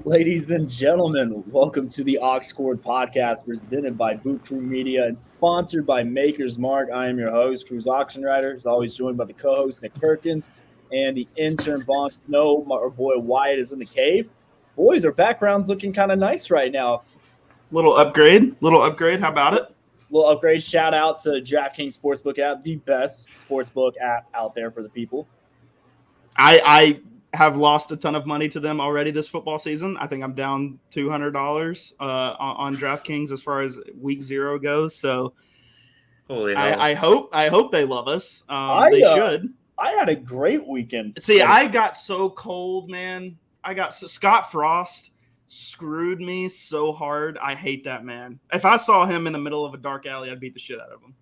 Ladies and gentlemen, welcome to the Aux Scored podcast presented by Boot Crew Media and sponsored by Maker's Mark. I am your host, Cruz Oxenrider, as always joined by the co-host, Nick Perkins, and the intern, Bon Snow. Our boy Wyatt is in the cave. Boys, our background's looking kind of nice right now. Little upgrade. How about it? Little upgrade. Shout out to DraftKings Sportsbook app, the best sportsbook app out there for the people. I have lost a ton of money to them already this football season. I think I'm down $200 on DraftKings as far as week 0 goes. So I hope they love us. They should. I had a great weekend. See, I got so cold, man. Scott Frost screwed me so hard. I hate that man. If I saw him in the middle of a dark alley, I'd beat the shit out of him.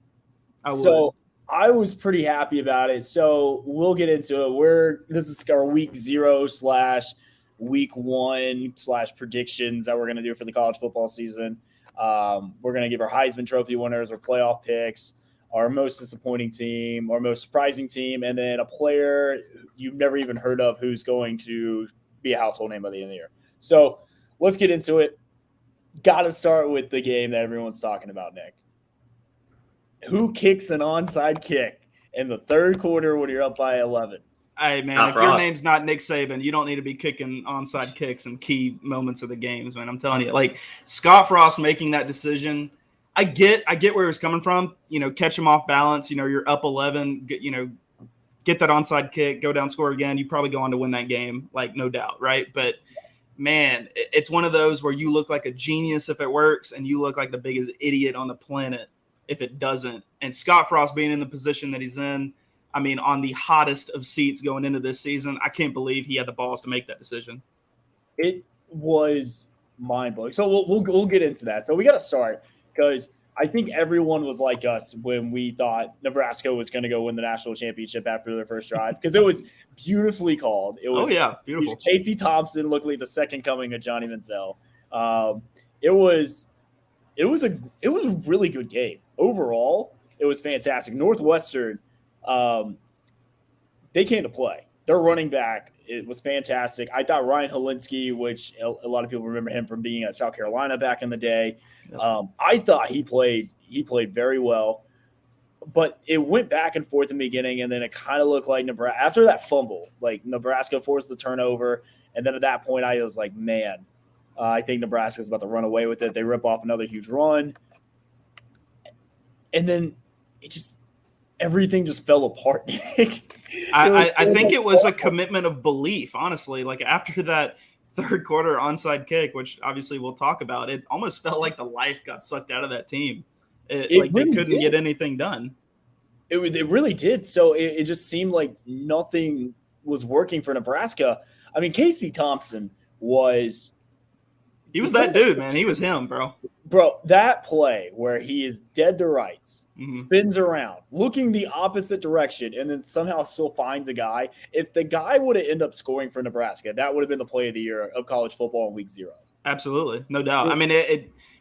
I was pretty happy about it. So we'll get into it. This is our week 0/week 1 / predictions that we're going to do for the college football season. We're going to give our Heisman Trophy winners, our playoff picks, our most disappointing team, our most surprising team, and then a player you've never even heard of who's going to be a household name by the end of the year. So let's get into it. Got to start with the game that everyone's talking about, Nick. Who kicks an onside kick in the third quarter when you're up by 11? Hey, man, if your name's not Nick Saban, you don't need to be kicking onside kicks in key moments of the games, man. I'm telling you. Like, Scott Frost making that decision, I get where he's coming from. Catch him off balance. You're up 11, get that onside kick, go down, score again. You probably go on to win that game, like, no doubt, right? But, man, it's one of those where you look like a genius if it works and you look like the biggest idiot on the planet if it doesn't. And Scott Frost being in the position that he's in, I mean, on the hottest of seats going into this season, I can't believe he had the balls to make that decision. It was mind-blowing. So we'll get into that. So we got to start because I think everyone was like us when we thought Nebraska was going to go win the national championship after their first drive because it was beautifully called. It was, beautiful. Casey Thompson looked like the second coming of Johnny Manziel. It was a really good game. Overall, it was fantastic. Northwestern, they came to play. Their running back, it was fantastic. I thought Ryan Helinski, which a lot of people remember him from being at South Carolina back in the day, I thought he played very well. But it went back and forth in the beginning, and then it kind of looked like Nebraska after that fumble, like Nebraska forced the turnover, and then at that point I was like, man, I think Nebraska's about to run away with it. They rip off another huge run. And then everything just fell apart. I think it was a commitment of belief, honestly. Like after that third quarter onside kick, which obviously we'll talk about, it almost felt like the life got sucked out of that team. They couldn't get anything done. It really did. So it just seemed like nothing was working for Nebraska. I mean, Casey Thompson was – he was that dude, man. He was him, bro. Bro, that play where he is dead to rights, spins around, looking the opposite direction, and then somehow still finds a guy. If the guy would have ended up scoring for Nebraska, that would have been the play of the year of college football in week 0. Absolutely. No doubt. I mean,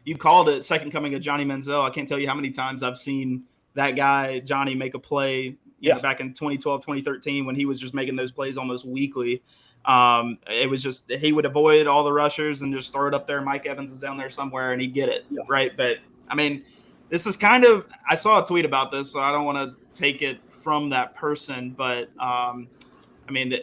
you called it second coming of Johnny Manziel. I can't tell you how many times I've seen that guy, Johnny, make a play back in 2012, 2013 when he was just making those plays almost weekly. It was just he would avoid all the rushers and just throw it up there. Mike Evans is down there somewhere and he'd get it, right? But, I mean, this is kind of – I saw a tweet about this, so I don't want to take it from that person. But, I mean,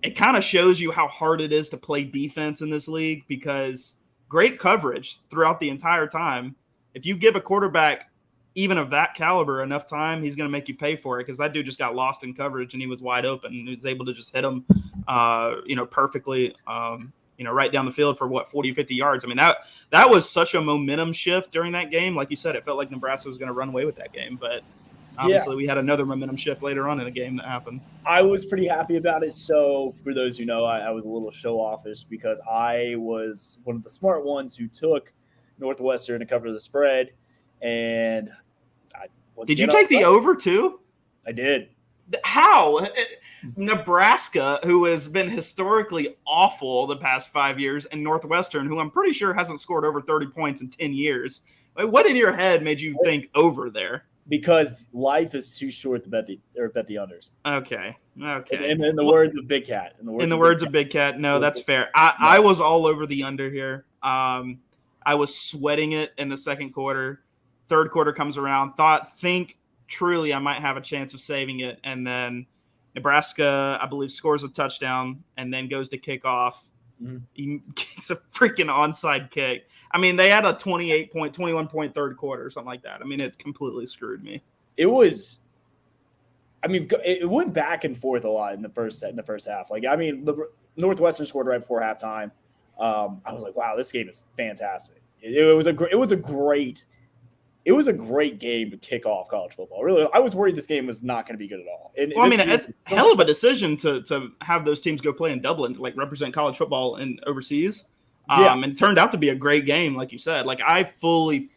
it kind of shows you how hard it is to play defense in this league because great coverage throughout the entire time. If you give a quarterback even of that caliber enough time, he's going to make you pay for it because that dude just got lost in coverage and he was wide open. And he was able to just hit him, perfectly, right down the field for 40, 50 yards. I mean, that was such a momentum shift during that game. Like you said, it felt like Nebraska was going to run away with that game, but obviously we had another momentum shift later on in the game that happened. I was pretty happy about it. So for those who know, I was a little show offish because I was one of the smart ones who took Northwestern to cover the spread. And did you take the over too? I did. How? Nebraska, who has been historically awful the past 5 years, and Northwestern, who I'm pretty sure hasn't scored over 30 points in 10 years. What in your head made you think over there? Because life is too short to bet the unders. Okay. In the words of Big Cat. In the words of Big Cat. No, that's fair. I was all over the under here. I was sweating it in the second quarter. Third quarter comes around. Think truly I might have a chance of saving it. And then Nebraska, I believe, scores a touchdown and then goes to kick off. Mm-hmm. He kicks a freaking onside kick. I mean, they had a 21-point third quarter or something like that. I mean, it completely screwed me. It went back and forth a lot in the first half. Like, I mean, the Northwestern scored right before halftime. I was like, wow, this game is fantastic. It was a great game to kick off college football. Really, I was worried this game was not going to be good at all. And it's a hell of a decision to have those teams go play in Dublin to like represent college football and overseas. And it turned out to be a great game, like you said. Like I fully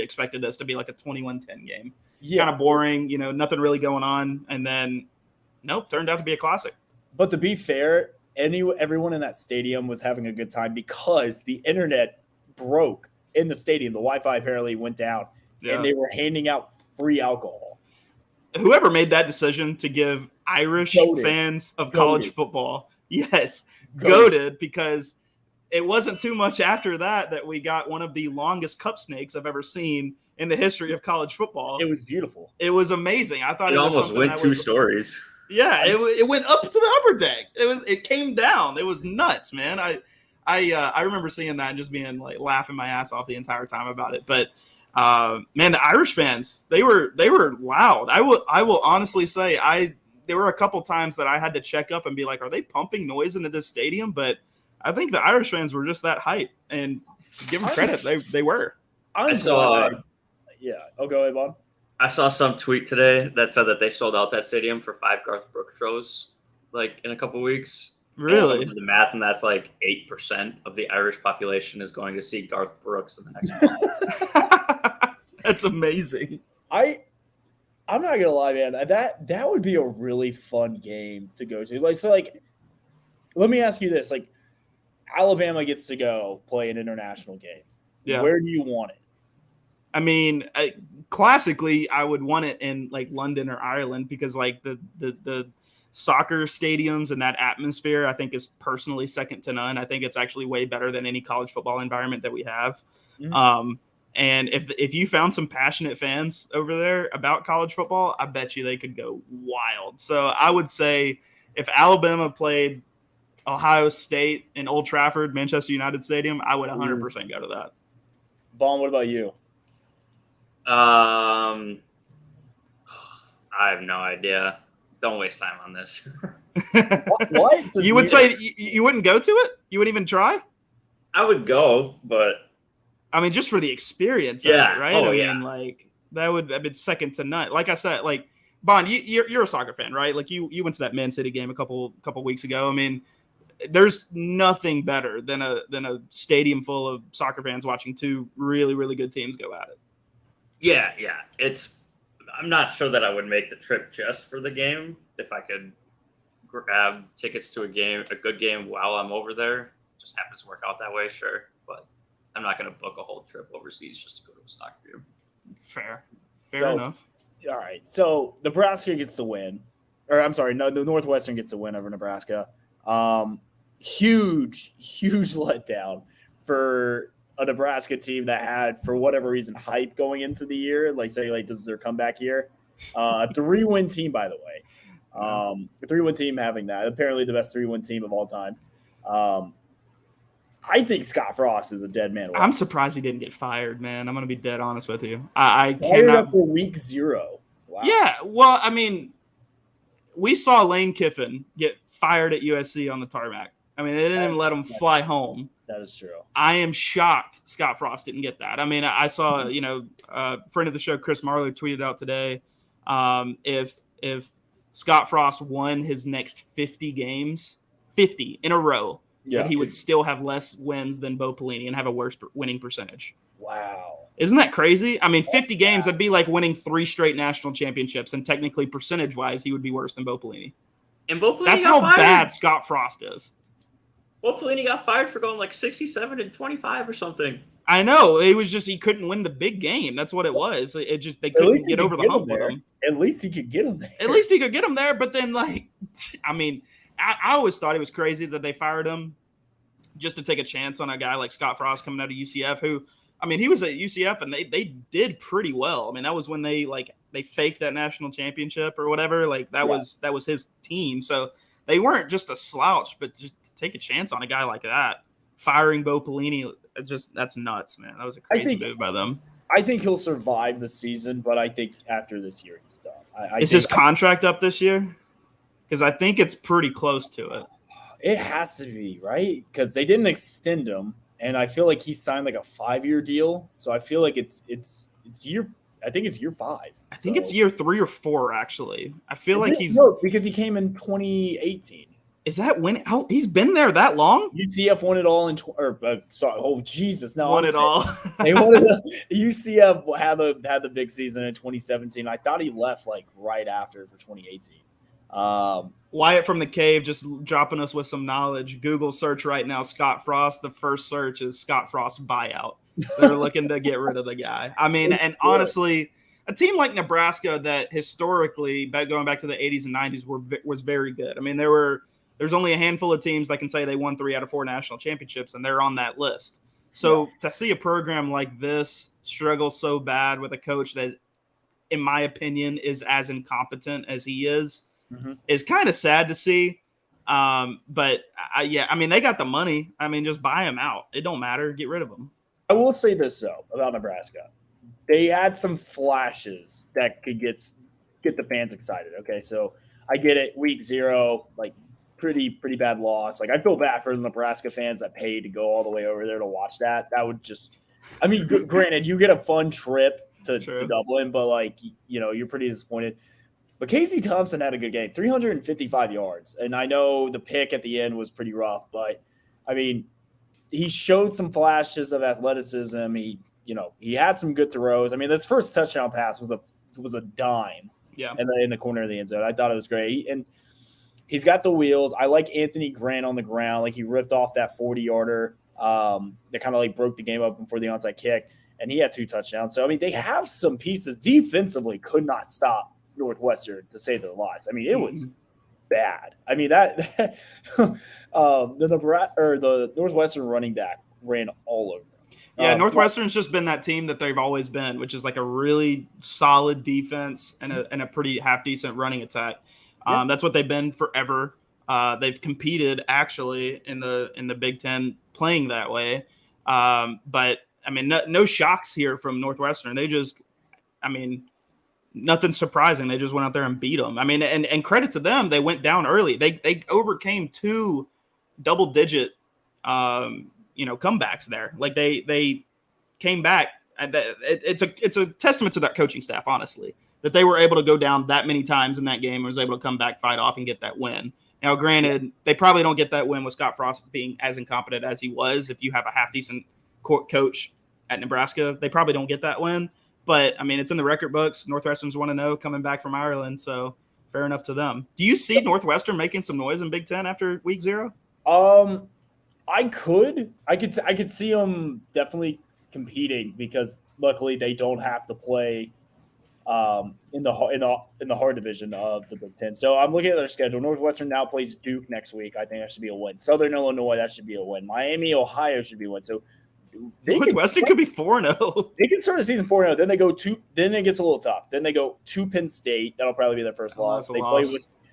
expected this to be like a 21-10 game. Yeah. Kind of boring, nothing really going on. And then, nope, turned out to be a classic. But to be fair, everyone in that stadium was having a good time because the internet broke in the stadium. The Wi-Fi apparently went down, and they were handing out free alcohol. Whoever made that decision to give Irish fans of college football, goated, because it wasn't too much after that we got one of the longest cup snakes I've ever seen in the history of college football. It was beautiful. It was amazing. I thought it was almost went 2 stories. Yeah, it went up to the upper deck. It came down. It was nuts, man. I remember seeing that and just being like laughing my ass off the entire time about it. But man, the Irish fans, they were loud. I will honestly say there were a couple times that I had to check up and be like, are they pumping noise into this stadium? But I think the Irish fans were just that hype, and to give them credit, they were. I saw. Yeah. Oh, go ahead, Vaughn. I saw some tweet today that said that they sold out that stadium for 5 Garth Brooks shows, like in a couple weeks. Really? The math, and that's like 8% of the Irish population is going to see Garth Brooks in the next month. That's amazing. I'm not gonna lie, man. That would be a really fun game to go to. Let me ask you this: like, Alabama gets to go play an international game. Yeah. Where do you want it? I mean, classically, I would want it in like London or Ireland because like the soccer stadiums and that atmosphere, I think, is personally second to none. I think it's actually way better than any college football environment that we have. Mm-hmm. And if you found some passionate fans over there about college football, I bet you they could go wild. So I would say if Alabama played Ohio State in Old Trafford, Manchester United Stadium, I would 100% go to that. Bon, what about you? I have no idea. Don't waste time on this. What? You would say you wouldn't go to it? You wouldn't even try? I would go, but I mean, just for the experience of it, right? Oh, I mean, like that would have been second to none. Like I said, like Bon, you're a soccer fan, right? Like you went to that Man City game a couple weeks ago. I mean, there's nothing better than a stadium full of soccer fans watching 2 really, really good teams go at it. Yeah. I'm not sure that I would make the trip just for the game. If I could grab tickets to a good game while I'm over there, just happens to work out that way, sure. But I'm not going to book a whole trip overseas just to go to a soccer game. Fair enough. All right. So Nebraska gets the win. Or I'm sorry, no, the Northwestern gets the win over Nebraska. Huge letdown for a Nebraska team that had, for whatever reason, hype going into the year. Like, say, like, this is their comeback year. 3-win team, by the way. A 3-win team having that. Apparently the best 3-win team of all time. I think Scott Frost is a dead man. I'm surprised he didn't get fired, man. I'm going to be dead honest with you. I cannot. After week 0. Wow. Yeah, well, I mean, we saw Lane Kiffin get fired at USC on the tarmac. I mean, they didn't even let him fly home. That is true. I am shocked Scott Frost didn't get that. I mean, I saw, friend of the show, Chris Marlowe, tweeted out today, if Scott Frost won his next 50 games, 50 in a row, that he would still have less wins than Bo Pelini and have a worse winning percentage. Wow. Isn't that crazy? I mean, 50 games, that'd be like winning 3 straight national championships, and technically percentage-wise, he would be worse than Bo Pelini. And Bo Pelini That's how bad Scott Frost is. Bo Pelini got fired for going like 67-25 or something. I know. It was just he couldn't win the big game. That's what it was. It just they couldn't get over the hump with him. At least he could get him there. At least he could get him there. But then, like, I mean, I always thought it was crazy that they fired him just to take a chance on a guy like Scott Frost coming out of UCF, who, I mean, he was at UCF and they did pretty well. I mean, that was when they faked that national championship or whatever. Like that was his team. So they weren't just a slouch, but just to take a chance on a guy like that, firing Bo Pelini, that's nuts, man. That was a crazy move by them. I think he'll survive the season, but I think after this year he's done. Is his contract up this year? Because I think it's pretty close to it. It has to be, right? Because they didn't extend him, and I feel like he signed like a 5-year deal. So I feel like it's year. I think it's year 5. I think it's year 3 or 4, actually. I feel like because he came in 2018. Is that when he's been there that long? UCF won it all Jesus! No, won it all. They won it. UCF had the big season in 2017. I thought he left like right after for 2018. Wyatt from the Cave just dropping us with some knowledge. Google search right now, Scott Frost. The first search is Scott Frost buyout. They're looking to get rid of the guy. I mean, and honestly, a team like Nebraska that historically, going back to the 80s and 90s, was very good. I mean, there's only a handful of teams that can say they won 3 out of 4 national championships, and they're on that list. So to see a program like this struggle so bad with a coach that, in my opinion, is as incompetent as he is kind of sad to see. But I mean, they got the money. I mean, just buy him out. It don't matter. Get rid of him. I will say this though about Nebraska, they had some flashes that could get the fans excited. Okay, so I get it. Week 0, like pretty bad loss. Like I feel bad for the Nebraska fans that paid to go all the way over there to watch that. That would just, I mean, granted, you get a fun trip to Dublin, but like you're pretty disappointed. But Casey Thompson had a good game, 355 yards. And I know the pick at the end was pretty rough, but I mean, he showed some flashes of athleticism. He had some good throws. I mean, this first touchdown pass was a dime. Yeah. In the corner of the end zone. I thought it was great. And he's got the wheels. I like Anthony Grant on the ground. Like he ripped off that 40-yarder that kind of like broke the game up before the onside kick. And he had 2 touchdowns. So, I mean, they have some pieces. Defensively could not stop Northwestern to save their lives. I mean, it was bad. I mean, the Northwestern running back ran all over them. Yeah, Northwestern's just been that team that they've always been, which is like a really solid defense and a pretty half decent running attack. That's what they've been forever. They've competed actually in the Big Ten playing that way. But I mean, no shocks here from Northwestern. They just, I mean, nothing surprising. They just went out there and beat them. I mean, and credit to them, they went down early. They overcame 2 double-digit, comebacks there. Like they came back. And it's a testament to that coaching staff, honestly, that they were able to go down that many times in that game and was able to come back, fight off, and get that win. Now, granted, they probably don't get that win with Scott Frost being as incompetent as he was. If you have a half-decent coach at Nebraska, they probably don't get that win. But, I mean, it's in the record books. Northwestern's 1-0 coming back from Ireland, so fair enough to them. Do you see Northwestern making some noise in Big Ten after week 0? I could see them definitely competing because luckily they don't have to play in the hard division of the Big Ten. So I'm looking at their schedule. Northwestern now plays Duke next week. I think that should be a win. Southern Illinois, that should be a win. Miami, Ohio should be a win. So Northwestern could be 4-0. They can start the season 4-0. Then they go to. Then it gets a little tough. Then they go to Penn State. That'll probably be their first loss.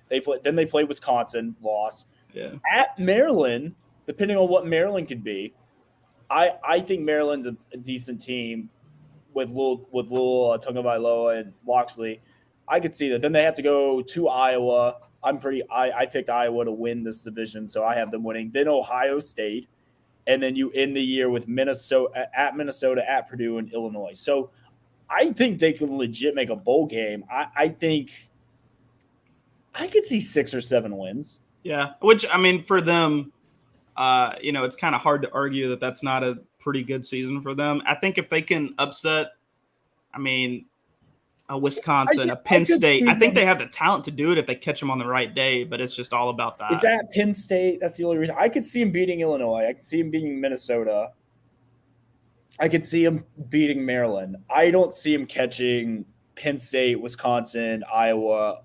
They play Wisconsin, loss. Yeah. At Maryland, depending on what Maryland could be, I think Maryland's a decent team with Lil Tagovailoa and Loxley. I could see that. Then they have to go to Iowa. I picked Iowa to win this division, so I have them winning. Then Ohio State. And then you end the year with Minnesota, at Purdue, and Illinois. So I think they can legit make a bowl game. I think I could see 6 or 7 wins. Yeah, which, I mean, for them, it's kind of hard to argue that that's not a pretty good season for them. I think if they can upset, I mean, a Wisconsin, a Penn State. I think they have the talent to do it if they catch them on the right day, but it's just all about that. It's at Penn State. That's the only reason. I could see him beating Illinois. I could see him beating Minnesota. I could see him beating Maryland. I don't see him catching Penn State, Wisconsin, Iowa,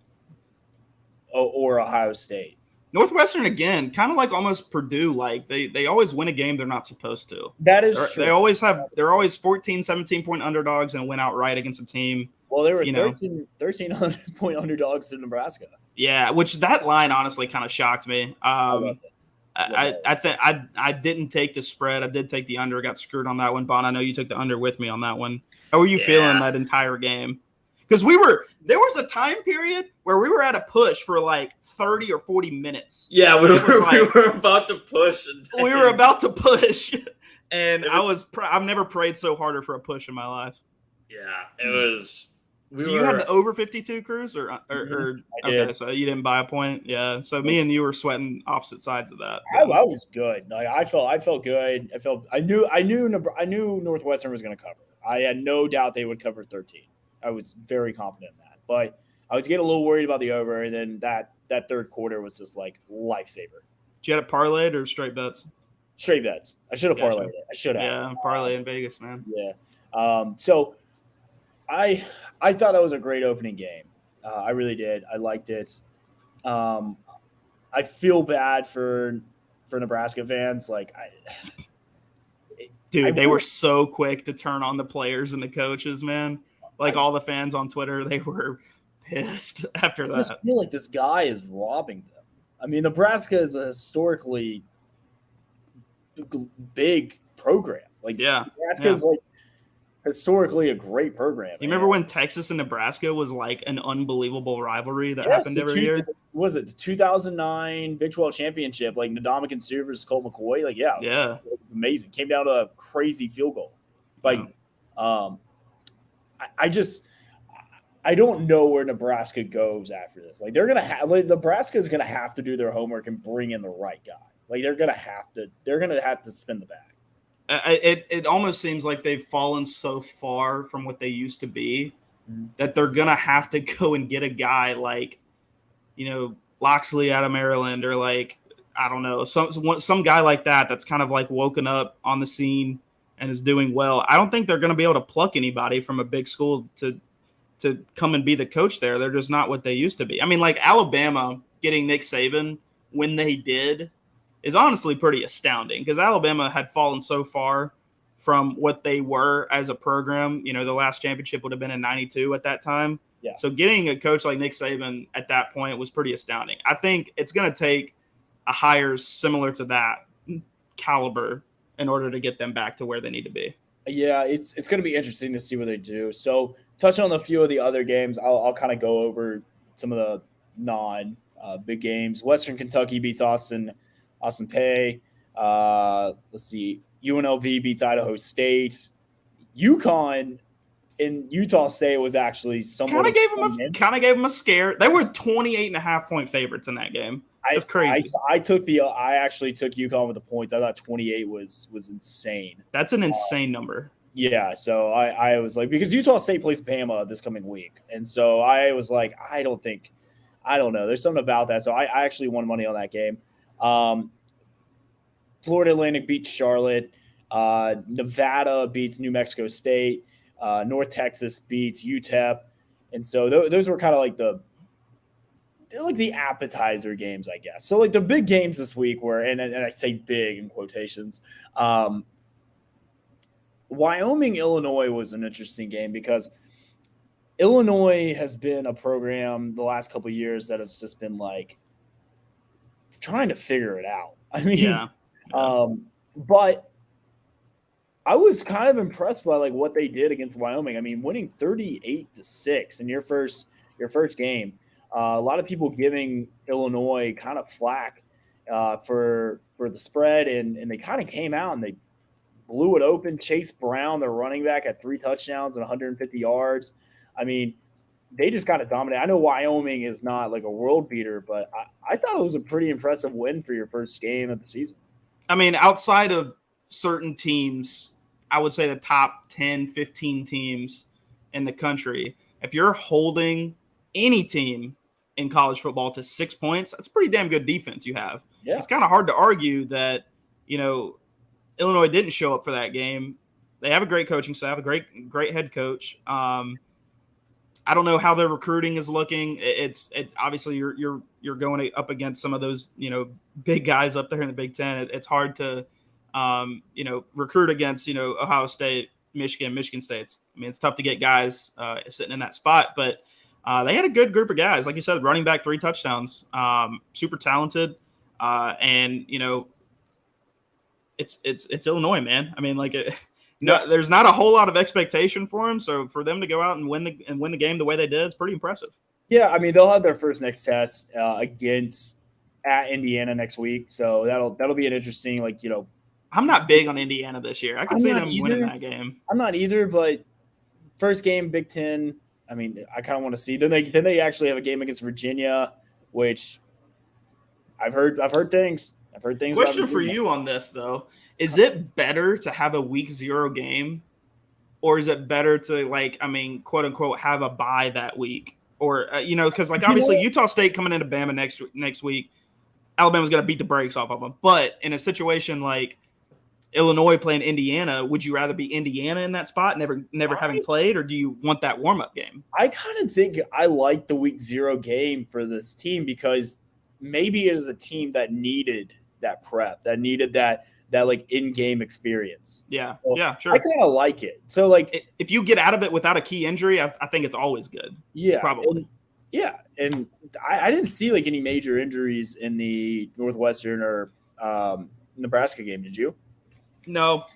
or Ohio State. Northwestern, again, kind of like almost Purdue, like they always win a game they're not supposed to. That is true. They're always 14, 17-point underdogs and win outright against a team. Well, they were 1,300-point underdogs in Nebraska. Yeah, which that line honestly kind of shocked me. I didn't take the spread. I did take the under. Got screwed on that one. Bon, I know you took the under with me on that one. How were you feeling that entire game? Because there was a time period where we were at a push for like 30 or 40 minutes. Yeah, we were about to push. We were about to push. And I've never prayed so harder for a push in my life. Yeah, it was. You had the over 52 cruise or okay, so you didn't buy a point. Yeah. So me and you were sweating opposite sides of that. I was good. Like I felt good. I knew Northwestern was going to cover. I had no doubt they would cover 13. I was very confident in that. But I was getting a little worried about the over, and then that third quarter was just like lifesaver. Did you have it parlayed or straight bets? Straight bets. I should have parlayed it. I should have. Yeah, parlay in Vegas, man. Yeah. So I thought that was a great opening game. I really did. I liked it. I feel bad for Nebraska fans. Like, they were so quick to turn on the players and the coaches, man. Like all the fans on Twitter, they were pissed after that. I just feel like this guy is robbing them. I mean, Nebraska is a historically big program. Like, Nebraska is like historically a great program. You remember when Texas and Nebraska was like an unbelievable rivalry that happened every year? Was it the 2009 Big 12 championship? Like Ndamukong Suh versus Colt McCoy? Like, it's amazing. Came down to a crazy field goal. Like, I don't know where Nebraska goes after this. Like, they're gonna have Nebraska is gonna have to do their homework and bring in the right guy. Like, they're gonna have to spin the bag. It almost seems like they've fallen so far from what they used to be that they're gonna have to go and get a guy like, Loxley out of Maryland, or like, I don't know, some guy like that's kind of like woken up on the scene and is doing well. I don't think they're gonna be able to pluck anybody from a big school to come and be the coach there. They're just not what they used to be. I mean, like Alabama getting Nick Saban when they did is honestly pretty astounding, because Alabama had fallen so far from what they were as a program. The last championship would have been in 92 at that time. Yeah. So getting a coach like Nick Saban at that point was pretty astounding. I think it's going to take a hire similar to that caliber in order to get them back to where they need to be. Yeah, it's going to be interesting to see what they do. So touching on a few of the other games, I'll kind of go over some of the non-big games. Western Kentucky beats Austin Peay. Let's see. UNLV beats Idaho State. UConn in Utah State was actually somewhat kind of gave them a scare. They were 28.5-point favorites in that game. That's crazy. I actually took UConn with the points. I thought 28 was insane. That's an insane number. Yeah, so I was like, because Utah State plays Bama this coming week, and so I was like, I don't know. There's something about that. So I actually won money on that game. Florida Atlantic beats Charlotte. Nevada beats New Mexico State. North Texas beats UTEP. And so those were kind of like the appetizer games, I guess. So like the big games this week were, and I say big in quotations, Wyoming, Illinois was an interesting game because Illinois has been a program the last couple of years that has just been like trying to figure it out. I mean, but I was kind of impressed by like what they did against Wyoming. I mean, winning 38-6 in your first game. A lot of people giving Illinois kind of flack for the spread, and they kind of came out and they blew it open. Chase Brown, their running back, had 3 touchdowns and 150 yards. I mean, they just got to dominate. I know Wyoming is not like a world beater, but I thought it was a pretty impressive win for your first game of the season. I mean, outside of certain teams, I would say the top 10, 15 teams in the country, if you're holding any team in college football to 6 points, that's pretty damn good defense you have. Yeah. It's kind of hard to argue that, Illinois didn't show up for that game They have a great coaching staff, a great head coach. I don't know how their recruiting is looking. It's obviously you're going up against some of those, big guys up there in the Big Ten. It's hard to, recruit against, Ohio State, Michigan State. It's tough to get guys sitting in that spot, but they had a good group of guys. Like you said, running back, 3 touchdowns, super talented. And it's Illinois, man. There's not a whole lot of expectation for them. So for them to go out and win the game the way they did, it's pretty impressive. Yeah, they'll have their first next test at Indiana next week. So that'll be an interesting, I'm not big on Indiana this year. I can see them winning that game. I'm not either, but first game, Big Ten. I kind of want to see. Then they actually have a game against Virginia, which I've heard things. Question for you on this though: is it better to have a week 0 game, or is it better to quote unquote have a bye that week, or because obviously Utah State coming into Bama next week, Alabama's going to beat the brakes off of them. But in a situation like Illinois playing Indiana, would you rather be Indiana in that spot, never having played, or do you want that warm-up game? I kind of think I like the week 0 game for this team because maybe it is a team that needed that prep, that needed that in-game experience. Yeah, so yeah, sure. I kind of like it. So if you get out of it without a key injury, I think it's always good. Yeah, probably. And I didn't see any major injuries in the Northwestern or Nebraska game. Did you? No,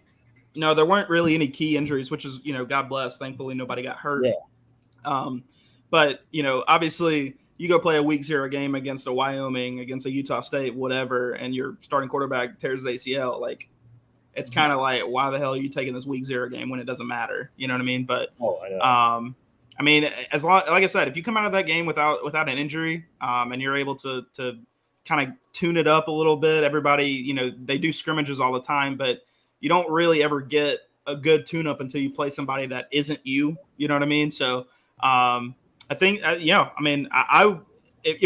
there weren't really any key injuries, which is, God bless. Thankfully, nobody got hurt. Yeah. But, obviously you go play a week 0 game against a Wyoming, against a Utah State, whatever, and your starting quarterback tears his ACL. It's kind of like, why the hell are you taking this week 0 game when it doesn't matter? You know what I mean? But, like I said, if you come out of that game without an injury, and you're able to kind of tune it up a little bit, everybody, they do scrimmages all the time, but you don't really ever get a good tune-up until you play somebody that isn't you. You know what I mean? So I think, if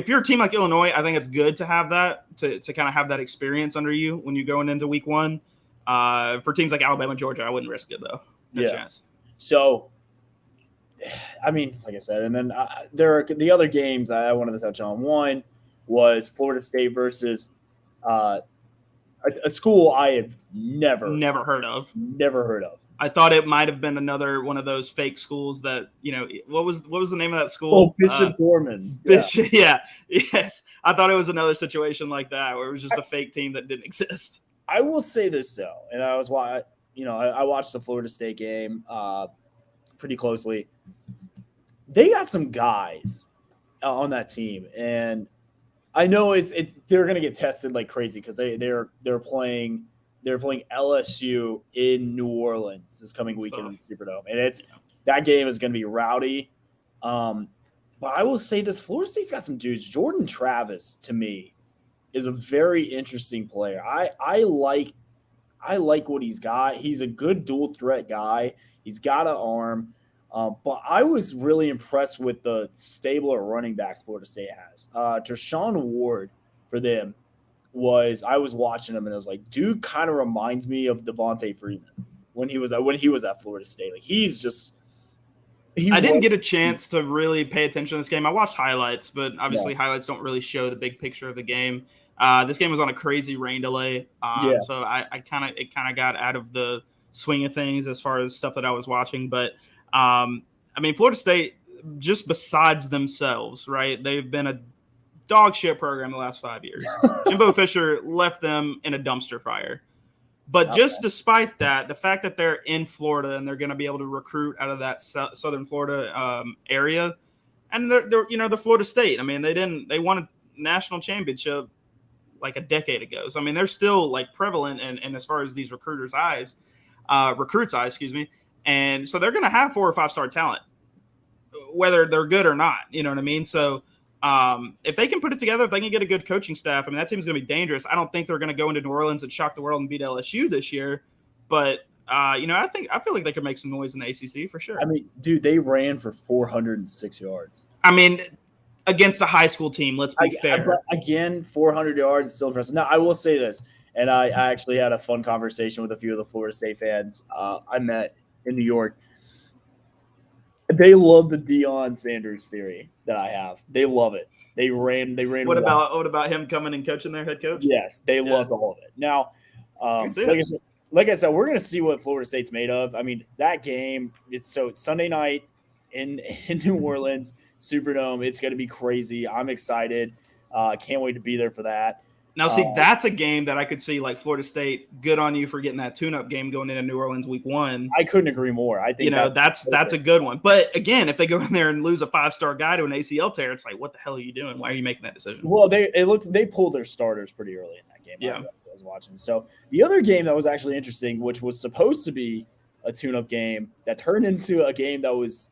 you're a team like Illinois, I think it's good to have that, to kind of have that experience under you when you're going into week 1. For teams like Alabama and Georgia, I wouldn't risk it, though. No chance. So, like I said, and then there are the other games I wanted to touch on. One was Florida State versus a school I have never heard of. Never heard of. I thought it might have been another one of those fake schools that, what was the name of that school? Oh, Bishop Gorman. Bishop, yes. I thought it was another situation like that where it was just a fake team that didn't exist. I will say this though, and I watched the Florida State game pretty closely. They got some guys on that team, and I know they're gonna get tested like crazy because they're playing LSU in New Orleans this coming weekend in the Superdome, and that game is gonna be rowdy. But I will say this: Florida State's got some dudes. Jordan Travis, to me, is a very interesting player. I like what he's got. He's a good dual threat guy. He's got an arm. But I was really impressed with the stable of running backs Florida State has. Tershawn Ward for them I was watching him and I was like, dude kind of reminds me of Devontae Freeman when he was at Florida State. I didn't get a chance to really pay attention to this game. I watched highlights, but obviously highlights don't really show the big picture of the game. This game was on a crazy rain delay. So it kind of got out of the swing of things as far as stuff that I was watching, but Florida State, just besides themselves, right? They've been a dog shit program the last 5 years. Jimbo Fisher left them in a dumpster fire. But just despite that, the fact that they're in Florida and they're going to be able to recruit out of that Southern Florida area, and they're Florida State. They won a national championship like a decade ago. So they're still prevalent and as far as these recruits' eyes, excuse me. And so they're going to have 4 or 5 star talent, whether they're good or not. You know what I mean? So if they can put it together, if they can get a good coaching staff, that team's going to be dangerous. I don't think they're going to go into New Orleans and shock the world and beat LSU this year. But, I feel like they could make some noise in the ACC for sure. Dude, they ran for 406 yards. Against a high school team, let's be fair. But again, 400 yards is still impressive. Now, I will say this, and I actually had a fun conversation with a few of the Florida State fans I met in New York. They love the Deion Sanders theory that I have. They love it. They ran. What about him coming and coaching their head coach? Yes, they loved all of it. Now, like I said, we're going to see what Florida State's made of. I mean, that game. It's Sunday night in New Orleans Superdome. It's going to be crazy. I'm excited. Can't wait to be there for that. Now, see, that's a game that I could see, like Florida State. Good on you for getting that tune-up game going into New Orleans week 1. I couldn't agree more. I think that's a good one. But again, if they go in there and lose a 5-star guy to an ACL tear, it's like, what the hell are you doing? Why are you making that decision? Well, they pulled their starters pretty early in that game. Yeah, I was watching. So the other game that was actually interesting, which was supposed to be a tune-up game that turned into a game that was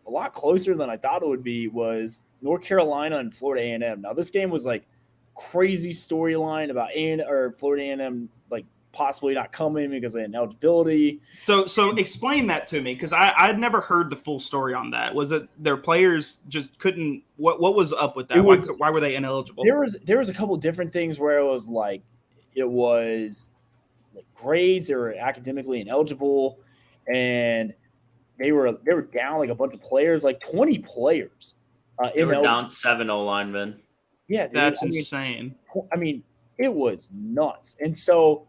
a lot closer than I thought it would be, was North Carolina and Florida A&M. Now, this game was like crazy storyline about Florida A&M like possibly not coming because of ineligibility. So explain that to me, because I'd never heard the full story on that. Was it their players just couldn't? What was up with that? Why were they ineligible? There was a couple different things where it was like grades, they were academically ineligible, and they were down like a bunch of players, like 20 players. They were down 7 O-linemen. Yeah, dude, that's insane. I mean, it was nuts. And so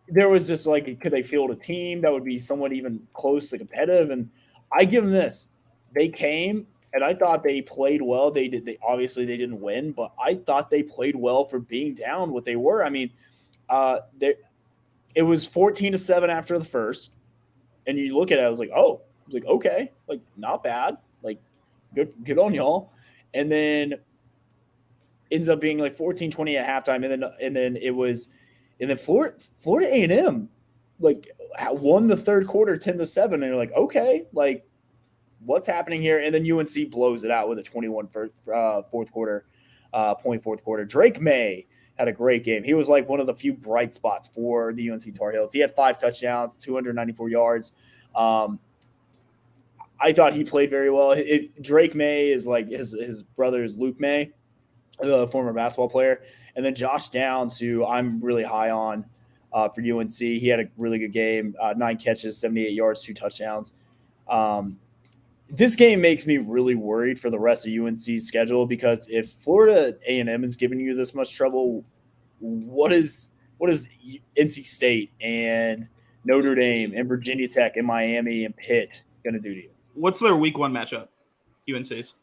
there was just like, could they field a team that would be somewhat even close to competitive? And I give them this. They came, and I thought they played well. They obviously they didn't win, but I thought they played well for being down what they were. I mean, it was 14-7 after the first. And you look at it, I was like, okay, like not bad. Like good on y'all. And then ends up being like 14-20 at halftime, and then Florida A&M like won the third quarter 10-7, and you're like, okay, like what's happening here? And then UNC blows it out with a 21 fourth quarter. Drake May had a great game. He was like one of the few bright spots for the UNC Tar Heels. He had 5 touchdowns, 294 yards. I thought he played very well. Drake May is like his brother is Luke May, the former basketball player. And then Josh Downs, who I'm really high on for UNC. He had a really good game, 9 catches, 78 yards, 2 touchdowns. This game makes me really worried for the rest of UNC's schedule, because if Florida A&M is giving you this much trouble, what is NC State and Notre Dame and Virginia Tech and Miami and Pitt going to do to you? What's their week 1 matchup, UNC's?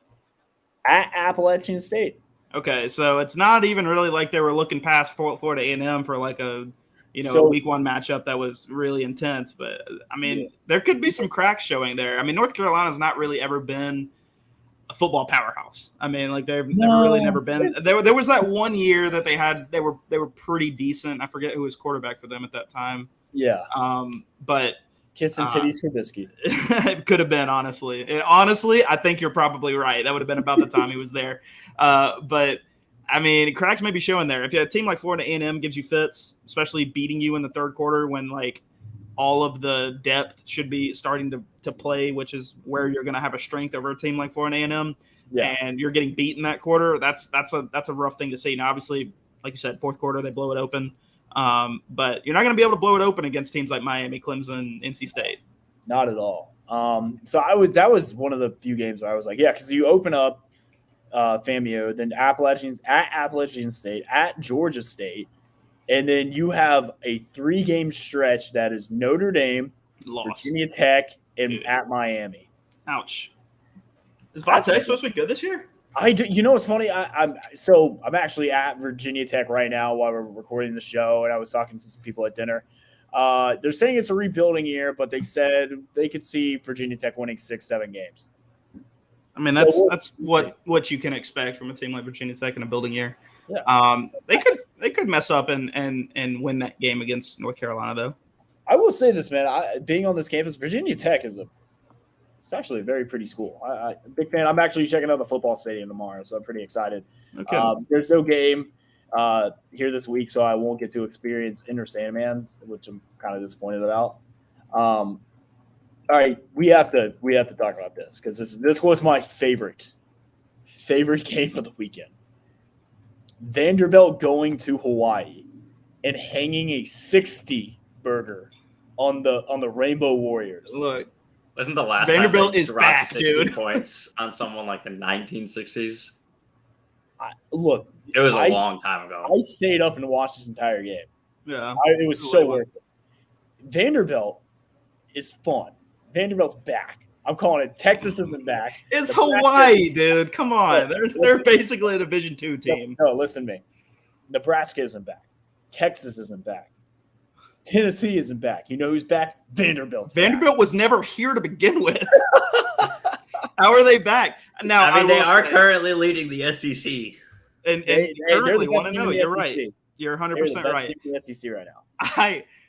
At Appalachian State. Okay, so it's not even really like they were looking past Florida A&M for like a week 1 matchup that was really intense. But I mean, there could be some cracks showing there. I mean, North Carolina's not really ever been a football powerhouse. I mean, like they've never been. There was that one year that they were pretty decent. I forget who was quarterback for them at that time. Yeah. But kissing titties for Biscuit. It could have been, honestly. Honestly, I think you're probably right. That would have been about the time he was there. But I mean, cracks may be showing there. If you have a team like Florida A&M gives you fits, especially beating you in the third quarter when like all of the depth should be starting to play, which is where you're going to have a strength over a team like Florida A&M, and you're getting beat in that quarter. That's a rough thing to see. Now, obviously, like you said, fourth quarter they blow it open. But you're not going to be able to blow it open against teams like Miami, Clemson, NC State. Not at all. So that was one of the few games where I was like, yeah, because you open up FAMU, then Appalachian State, at Georgia State, and then you have a 3-game stretch that is Notre Dame, Virginia Tech, and at Miami. Ouch. Is Va Tech supposed to be good this year? You know what's funny? I'm actually at Virginia Tech right now while we're recording the show, and I was talking to some people at dinner. They're saying it's a rebuilding year, but they said they could see Virginia Tech winning 6-7 games. I mean, that's what you can expect from a team like Virginia Tech in a building year. Yeah. They could mess up and win that game against North Carolina, though. I will say this, man. Being on this campus, Virginia Tech it's actually a very pretty school. I'm a big fan. I'm actually checking out the football stadium tomorrow, so I'm pretty excited. Okay. There's no game here this week, so I won't get to experience Enter Sandman's, which I'm kind of disappointed about. All right, we have to talk about this because this was my favorite game of the weekend. Vanderbilt going to Hawaii and hanging a 60 burger on the Rainbow Warriors. Look, wasn't the last Vanderbilt time they is dropped back, 60 dude. points on someone like the 1960s? Look, It was a long time ago. I stayed up and watched this entire game. Yeah, it was so worth it. Vanderbilt is fun. Vanderbilt's back. I'm calling it. Texas isn't back. It's Hawaii, dude. Come on, they're basically a Division II team. No, listen to me. Nebraska isn't back. Texas isn't back. Tennessee isn't back. You know who's back? Vanderbilt was never here to begin with. How are they back? Now, I mean, they are currently leading the SEC. And currently want to know. You're right. You're 100% right. In the SEC right now.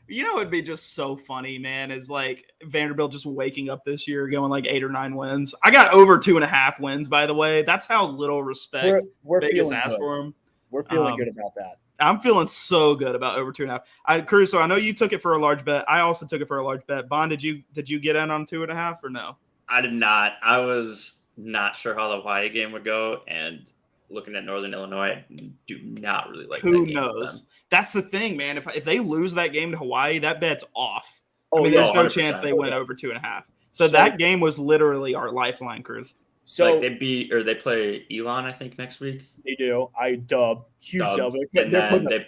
You know, it'd be just so funny, man, is like Vanderbilt just waking up this year going like 8 or 9 wins. I got over 2.5 wins, by the way. That's how little respect Vegas asked for them. We're feeling good about that. I'm feeling so good about over 2.5. Caruso, I know you took it for a large bet. I also took it for a large bet. Bond, did you get in on 2.5 or no? I did not. I was not sure how the Hawaii game would go, and looking at Northern Illinois, I do not really like. Who knows? That's the thing, man. If they lose that game to Hawaii, that bet's off. Oh, I mean, there's no chance they win over 2.5. So that game was literally our lifeline, Cruz. So like they play Elon, I think, next week. They do. Huge dub. And then they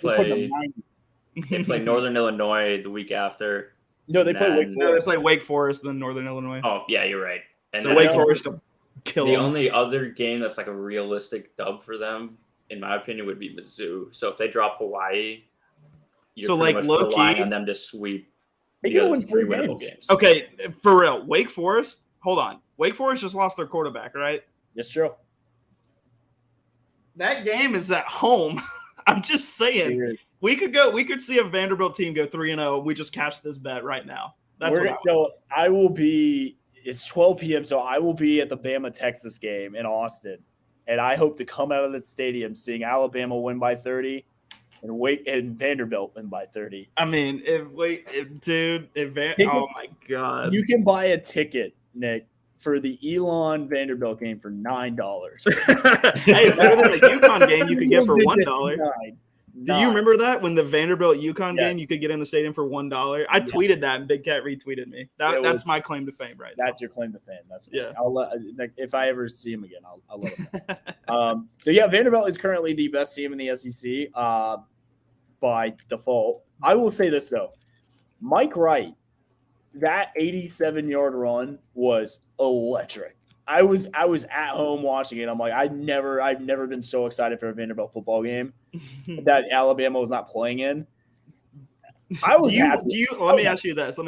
play Northern Illinois the week after. No, they play Wake Forest. No, they play Wake Forest, then Northern Illinois. Oh yeah, you're right. And so Wake Forest will kill them. The only other game that's like a realistic dub for them, in my opinion, would be Mizzou. So if they drop Hawaii, you're pretty much relying on them to sweep the other 3 winnable games. Okay, for real, Wake Forest. Hold on, Wake Forest just lost their quarterback, right? Yes, true. That game is at home. I'm just saying. Weird. We could see a Vanderbilt team go 3-0. We just cashed this bet right now. I will be. It's 12 p.m. So I will be at the Bama Texas game in Austin, and I hope to come out of the stadium seeing Alabama win by 30, and Vanderbilt win by 30. I mean, oh my god! You can buy a ticket, Nick, for the Elon Vanderbilt game for $9. Hey, it's better than the UConn game you could get for $1. Do you remember that when the Vanderbilt UConn game you could get in the stadium for $1? I tweeted that and Big Cat retweeted me. That's my claim to fame, right? That's your claim to fame. That's yeah. If I ever see him again, I'll let him know. So yeah, Vanderbilt is currently the best team in the SEC by default. I will say this though, Mike Wright, that 87-yard run was electric. I was at home watching it. I'm like, I've never been so excited for a Vanderbilt football game that Alabama was not playing in. I was happy. Let me ask you this.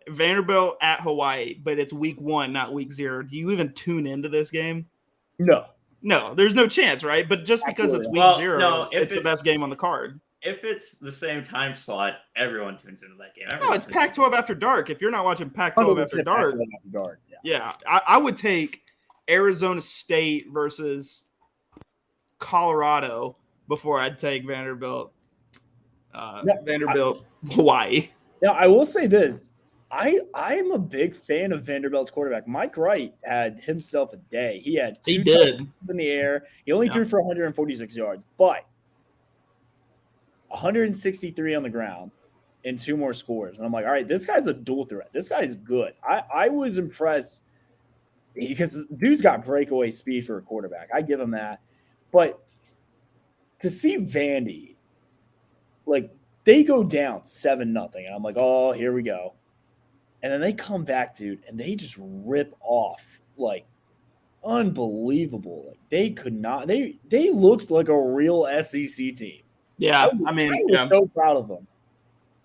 Vanderbilt at Hawaii, but it's week 1, not week 0. Do you even tune into this game? No, there's no chance, right? But just because it's week 0, it's the best game on the card. If it's the same time slot, everyone tunes into that game. No, it's Pac-12 after dark. If you're not watching Pac-12 after dark, yeah, I would take Arizona State versus Colorado before I'd take Vanderbilt. Hawaii. Now, I will say this. I'm a big fan of Vanderbilt's quarterback. Mike Wright had himself a day. He had 2 touchdowns in the air. He only threw for 146 yards, but 163 on the ground and 2 more scores. And I'm like, all right, this guy's a dual threat. This guy's good. I was impressed because dude's got breakaway speed for a quarterback. I give him that. But to see Vandy, like, they go down 7-0. And I'm like, oh, here we go. And then they come back, dude, and they just rip off, like, unbelievable. Like, they could not – they looked like a real SEC team. Yeah, I was so proud of them.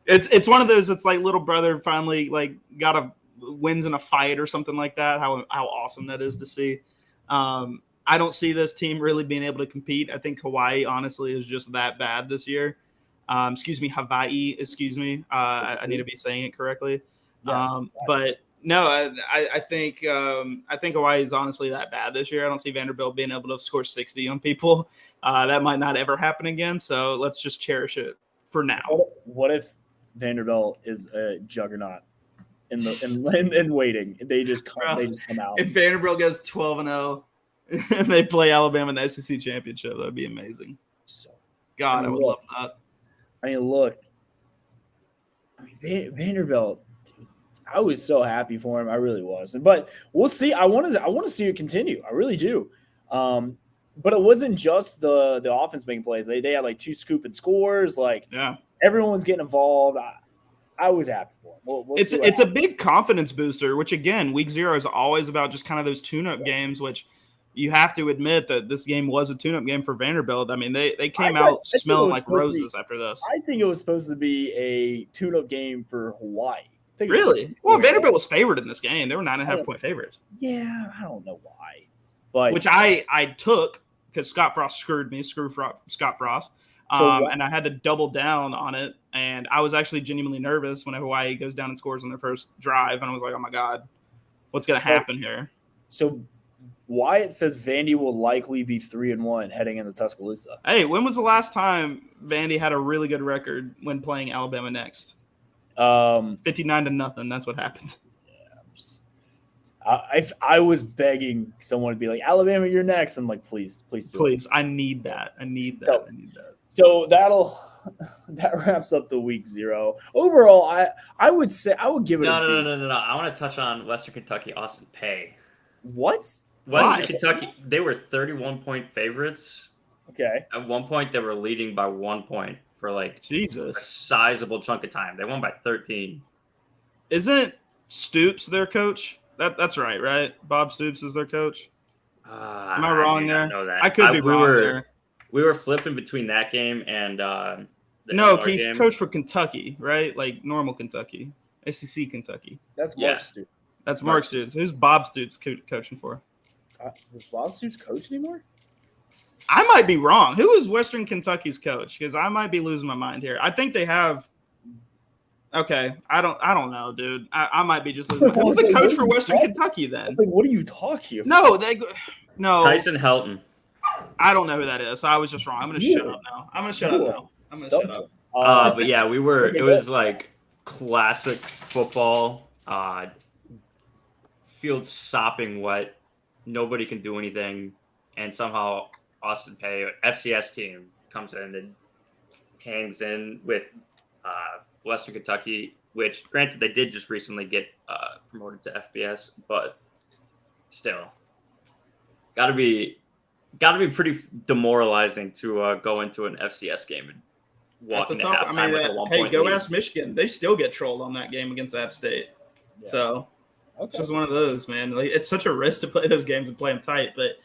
It's one of those. It's like little brother finally like wins in a fight or something like that. How awesome that is to see. I don't see this team really being able to compete. I think Hawaii honestly is just that bad this year. Hawaii. I need to be saying it correctly. But no, I think Hawaii is honestly that bad this year. I don't see Vanderbilt being able to score 60 on people. That might not ever happen again. So let's just cherish it for now. What if Vanderbilt is a juggernaut in waiting? They just come out. If Vanderbilt goes 12-0 and they play Alabama in the SEC championship, that'd be amazing. So, I would love that. I mean, look. I mean, Vanderbilt. Dude, I was so happy for him. I really was. But we'll see. I want to see it continue. I really do. But it wasn't just the offense making plays. They had like 2 scoop and scores. Like everyone was getting involved. I was happy for him. It's a big confidence booster, which again, week 0 is always about just kind of those tune-up games, which you have to admit that this game was a tune-up game for Vanderbilt. I mean, they came out smelling like roses after this. I think it was supposed to be a tune-up game for Hawaii. Really? Well, Vanderbilt was favored in this game. They were 9.5-point favorites. Yeah, I don't know why. But which I took because Scott Frost screwed me. Screw Scott Frost. And I had to double down on it. And I was actually genuinely nervous when Hawaii goes down and scores on their first drive. And I was like, oh, my God, what's going to happen here? So Wyatt says Vandy will likely be 3-1 heading into Tuscaloosa. Hey, when was the last time Vandy had a really good record when playing Alabama next? 59-0. That's what happened. I was begging someone to be like, Alabama, you're next. I'm like, please. I need that. I need that. So that wraps up the week 0. Overall, I would say I would give it no. I want to touch on Western Kentucky, Austin Peay. What? Western Kentucky, they were 31-point favorites. Okay. At one point, they were leading by 1 point for like Jesus, a sizable chunk of time. They won by 13. Isn't Stoops their coach? That's right? Bob Stoops is their coach. Am I wrong there? Know that. I could be wrong there. We were flipping between that game and he's coached for Kentucky, right? Like normal Kentucky, SEC Kentucky. That's Mark Stoops. That's Mark Stoops. Who's Bob Stoops coaching for? Does Bob Stoops coach anymore? I might be wrong. Who is Western Kentucky's coach? Because I might be losing my mind here. I think they have. Okay, I don't know, dude. I might be just losing. Who's the coach for Western Kentucky then? Like, what are you talking about? No. Tyson Helton. I don't know who that is. So I was just wrong. I'm gonna shut up now. But yeah, we were. It was like classic football. Field sopping wet. Nobody can do anything, and somehow Austin Peay, FCS team, comes in and hangs in with Western Kentucky, which, granted, they did just recently get promoted to FBS, but still, gotta be pretty demoralizing to go into an FCS game and walk into halftime with a 1 point lead. Go ask Michigan. They still get trolled on that game against App State. Yeah. So it's just one of those, man. Like, it's such a risk to play those games and play them tight. But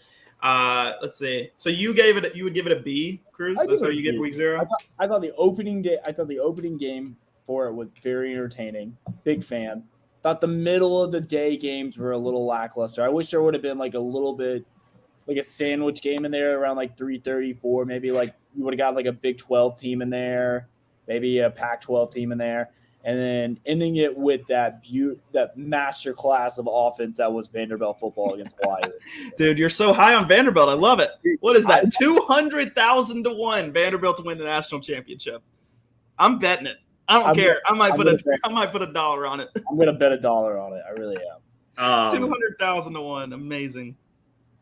let's see. So you would give it a B, Cruz? That's how you get week 0? I thought the opening game for it was very entertaining. Big fan. Thought the middle of the day games were a little lackluster. I wish there would have been like a little bit like a sandwich game in there around like 3:34. Maybe like you would have got like a Big 12 team in there, maybe a Pac-12 team in there, and then ending it with that master class of offense that was Vanderbilt football against Hawaii. Dude, you're so high on Vanderbilt. I love it. What is that? 200,000 to 1 Vanderbilt to win the national championship. I'm betting it. I don't care. I might put $1 on it. I'm gonna bet $1 on it. I really am. 200,000 to 1. Amazing.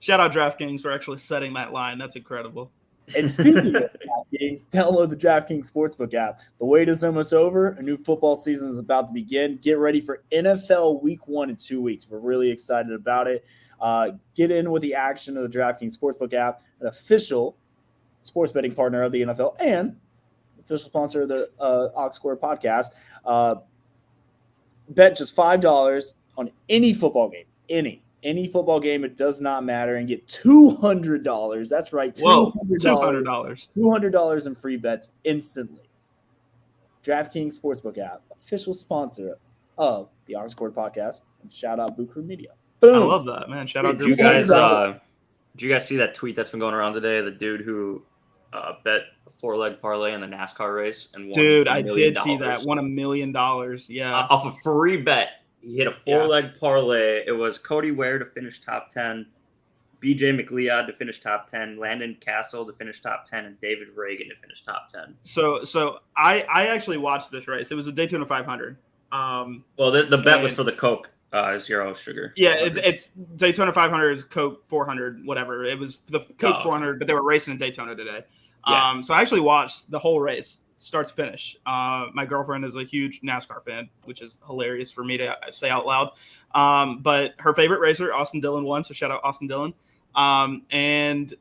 Shout out DraftKings for actually setting that line. That's incredible. And speaking of DraftKings, download the DraftKings Sportsbook app. The wait is almost over. A new football season is about to begin. Get ready for NFL Week 1 in 2 weeks. We're really excited about it. Get in with the action of the DraftKings Sportsbook app, an official sports betting partner of the NFL and official sponsor of the Ox Square podcast. Bet just $5 on any football game. Any football game, it does not matter, and get $200. That's right, $200. $200 in free bets instantly. DraftKings Sportsbook app, official sponsor of the Ox Square podcast, and shout out Boo Crew Media. Boom. I love that, man. Shout out to you guys. Did you guys see that tweet that's been going around today? The dude who bet a 4-leg parlay in the NASCAR race and won $1 million. I did see that. Won $1 million. Yeah, off a free bet. He hit a 4-leg parlay. It was Cody Ware to finish top 10, B.J. McLeod to finish top 10, Landon Castle to finish top 10, and David Reagan to finish top 10. So I actually watched this race. It was a Daytona 500. Well, the bet was for the Coke Zero Sugar. Yeah, it's Daytona 500 is Coke 400, whatever. It was the Coke 400, but they were racing in Daytona today. Yeah. So I actually watched the whole race. start to finish. My girlfriend is a huge NASCAR fan, which is hilarious for me to say out loud. But her favorite racer, Austin Dillon, won. So shout out Austin Dillon. And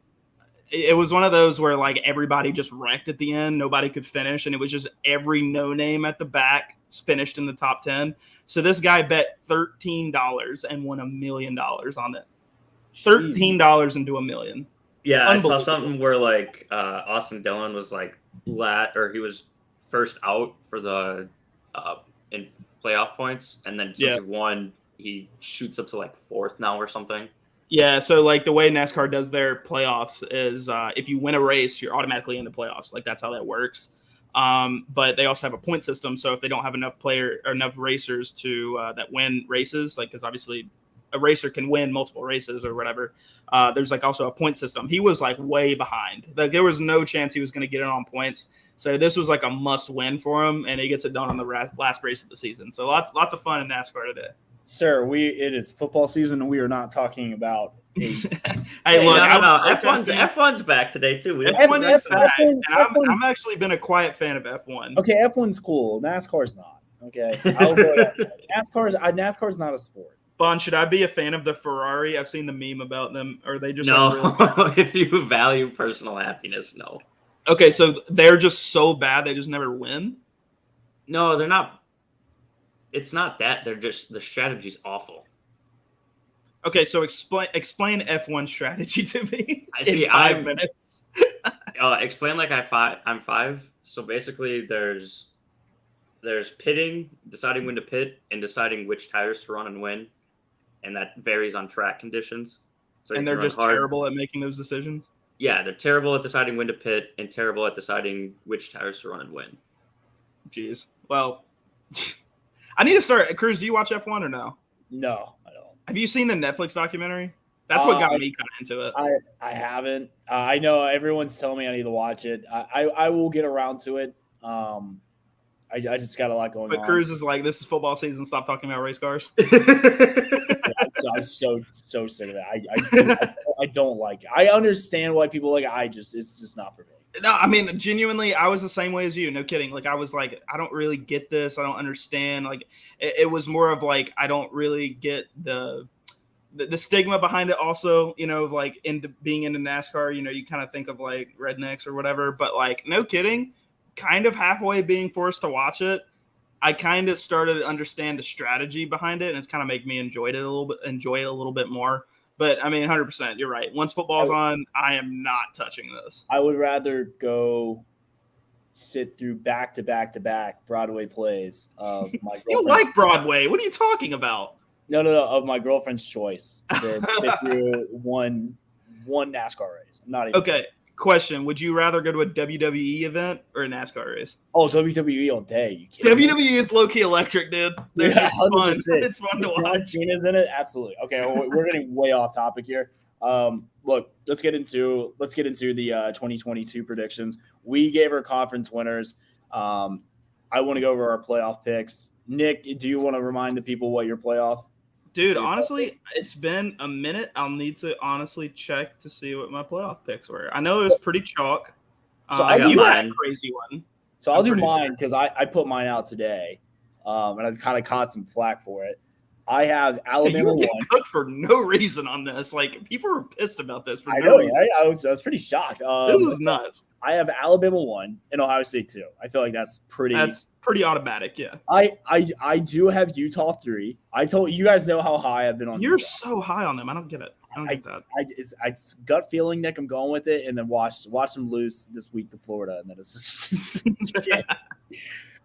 it was one of those where like everybody just wrecked at the end. Nobody could finish. And it was just every no name at the back finished in the top 10. So this guy bet $13 and won $1 million on it. $13 into $1 million. Yeah, I saw something where like Austin Dillon was like he was first out for the in playoff points, and then since he won, he shoots up to like fourth now or something. Yeah, so like the way NASCAR does their playoffs is if you win a race, you're automatically in the playoffs. Like that's how that works. But they also have a point system. So if they don't have enough racers to that win races, like because obviously a racer can win multiple races or whatever, there's like also a point system. He was like way behind. Like there was no chance he was going to get it on points. So this was like a must win for him, and he gets it done on the last race of the season. So lots of fun in NASCAR today. Sir, it is football season, and we are not talking about. Hey, look, F1's back today too. F1 is back, and I'm actually been a quiet fan of F1. Okay, F1's cool. NASCAR's not. Okay, I'll go NASCAR's not a sport. Bon, should I be a fan of the Ferrari? I've seen the meme about them. Or they just no? If you value personal happiness, no. Okay, so they're just so bad they just never win. No, they're not. It's not that. They're just the strategy's awful. Okay, so explain F1 strategy to me. I see. In 5 minutes. Explain like I'm five. So basically, there's pitting, deciding when to pit, and deciding which tires to run and when, and that varies on track conditions. So and they're just terrible at making those decisions. Yeah, they're terrible at deciding when to pit and terrible at deciding which tires to run and when. Jeez. Well, I need to start. Cruz, do you watch F1 or no? No, I don't. Have you seen the Netflix documentary? That's what got me kind of into it. I haven't. I know everyone's telling me I need to watch it. I will get around to it. I just got a lot going on. But Cruz is like, this is football season. Stop talking about race cars. I'm so sick of that. I don't like it. I understand why people like it. It's just not for me. No, I mean, genuinely, I was the same way as you. No kidding. Like, I was like, I don't really get this. I don't understand. Like, it was more of like, I don't really get the stigma behind it also, you know, like being into NASCAR, you know, you kind of think of like rednecks or whatever, but like, no kidding, kind of halfway being forced to watch it, I kind of started to understand the strategy behind it, and it's kind of make me enjoy it a little bit more. But I mean, 100%, you're right. Once football's on, I am not touching this. I would rather go sit through back to back Broadway plays of my girlfriend. You like Broadway? What are you talking about? No, of my girlfriend's choice than sit through one NASCAR race. I'm not even okay. Question: would you rather go to a WWE event or a NASCAR race? Oh, WWE all day. WWE is low key electric, dude. Yeah, it's fun. It's fun to watch. John Cena's in it, absolutely. Okay, we're getting way off topic here. Look, let's get into the 2022 predictions. We gave our conference winners. I want to go over our playoff picks. Nick, do you want to remind the people what your playoff? Dude, honestly, it's been a minute. I'll need to honestly check to see what my playoff picks were. I know it was pretty chalk. So you had a crazy one. So I'll do mine because I put mine out today, and I've kind of caught some flack for it. I have Alabama you 1. Cooked for no reason on this. Like, people were pissed about this for I no know, reason. Right? I was pretty shocked. This is nuts. I have Alabama 1 and Ohio State 2. I feel like that's pretty automatic, yeah. I do have Utah 3. I told you guys know how high I've been on. You're Utah. so high on them. I don't get it. I don't get that. It's gut feeling, Nick. I'm going with it, and then watch them lose this week to Florida, and then it's just shit.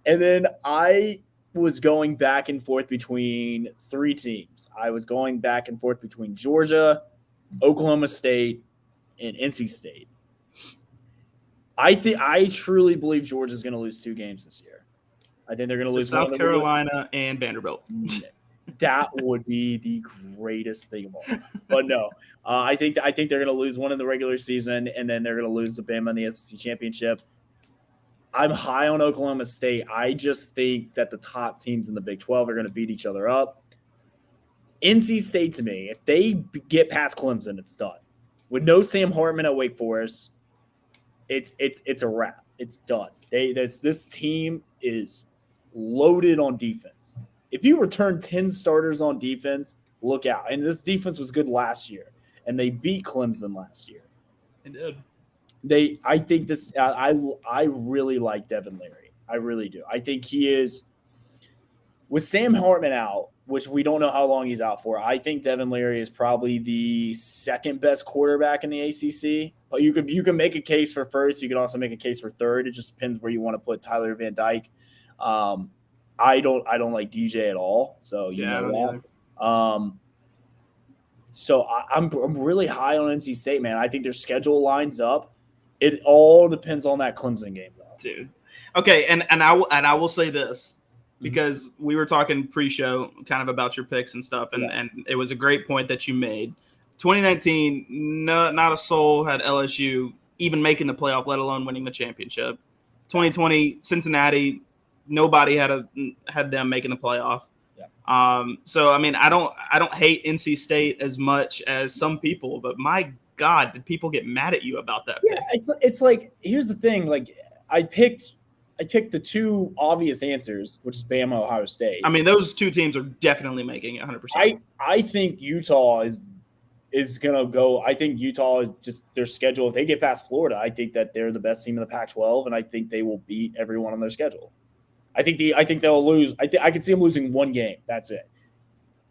And then I was going back and forth between 3 teams. I was going back and forth between Georgia, Oklahoma State, and NC State. I truly believe Georgia's going to lose 2 games this year. I think they're going to lose South Carolina and Vanderbilt. That would be the greatest thing of all. But no, I think they're going to lose one in the regular season, and then they're going to lose the Bama in the SEC championship. I'm high on Oklahoma State. I just think that the top teams in the Big 12 are going to beat each other up. NC State, to me, if they get past Clemson, it's done. With no Sam Hartman at Wake Forest, it's a wrap. It's done. This team is loaded on defense. If you return 10 starters on defense, look out. And this defense was good last year, and they beat Clemson last year. They did. I think this. I really like Devin Leary. I really do. I think he is, with Sam Hartman out, which we don't know how long he's out for. I think Devin Leary is probably the second best quarterback in the ACC. But you can make a case for first. You can also make a case for third. It just depends where you want to put Tyler Van Dyke. I don't like DJ at all. So you know that. So I'm really high on NC State, man. I think their schedule lines up. It all depends on that Clemson game, though. Dude. Okay, and I will say this, because we were talking pre-show kind of about your picks and stuff, and it was a great point that you made. 2019, not a soul had LSU even making the playoff, let alone winning the championship. 2020, Cincinnati, nobody had them making the playoff. Yeah. So I mean, I don't hate NC State as much as some people, but my God, did people get mad at you about that? Yeah, it's like, here's the thing. Like, I picked the two obvious answers, which is Bama, Ohio State. I mean, those two teams are definitely making it 100%. I think Utah is going to go. I think Utah is just their schedule. If they get past Florida, I think that they're the best team in the Pac-12, and I think they will beat everyone on their schedule. I think they'll lose. I could see them losing one game. That's it.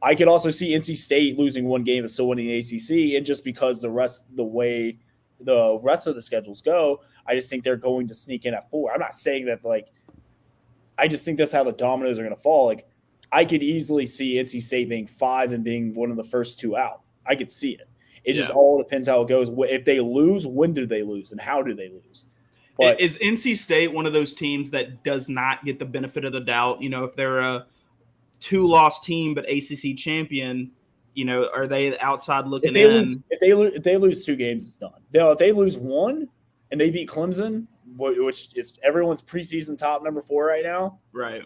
I could also see NC State losing one game and still winning the ACC, and just because the rest of the schedules go, I just think they're going to sneak in at 4. I'm not saying that, like, I just think that's how the dominoes are going to fall. Like, I could easily see NC State being 5 and being one of the first 2 out. I could see it. It just all depends how it goes. If they lose, when do they lose, and how do they lose? But is NC State one of those teams that does not get the benefit of the doubt? You know, if they're a 2-loss team but ACC champion, you know, are they outside looking in? If they lose 2 games, it's done. Now, if they lose 1 and they beat Clemson, which is everyone's preseason top number 4 right now, right,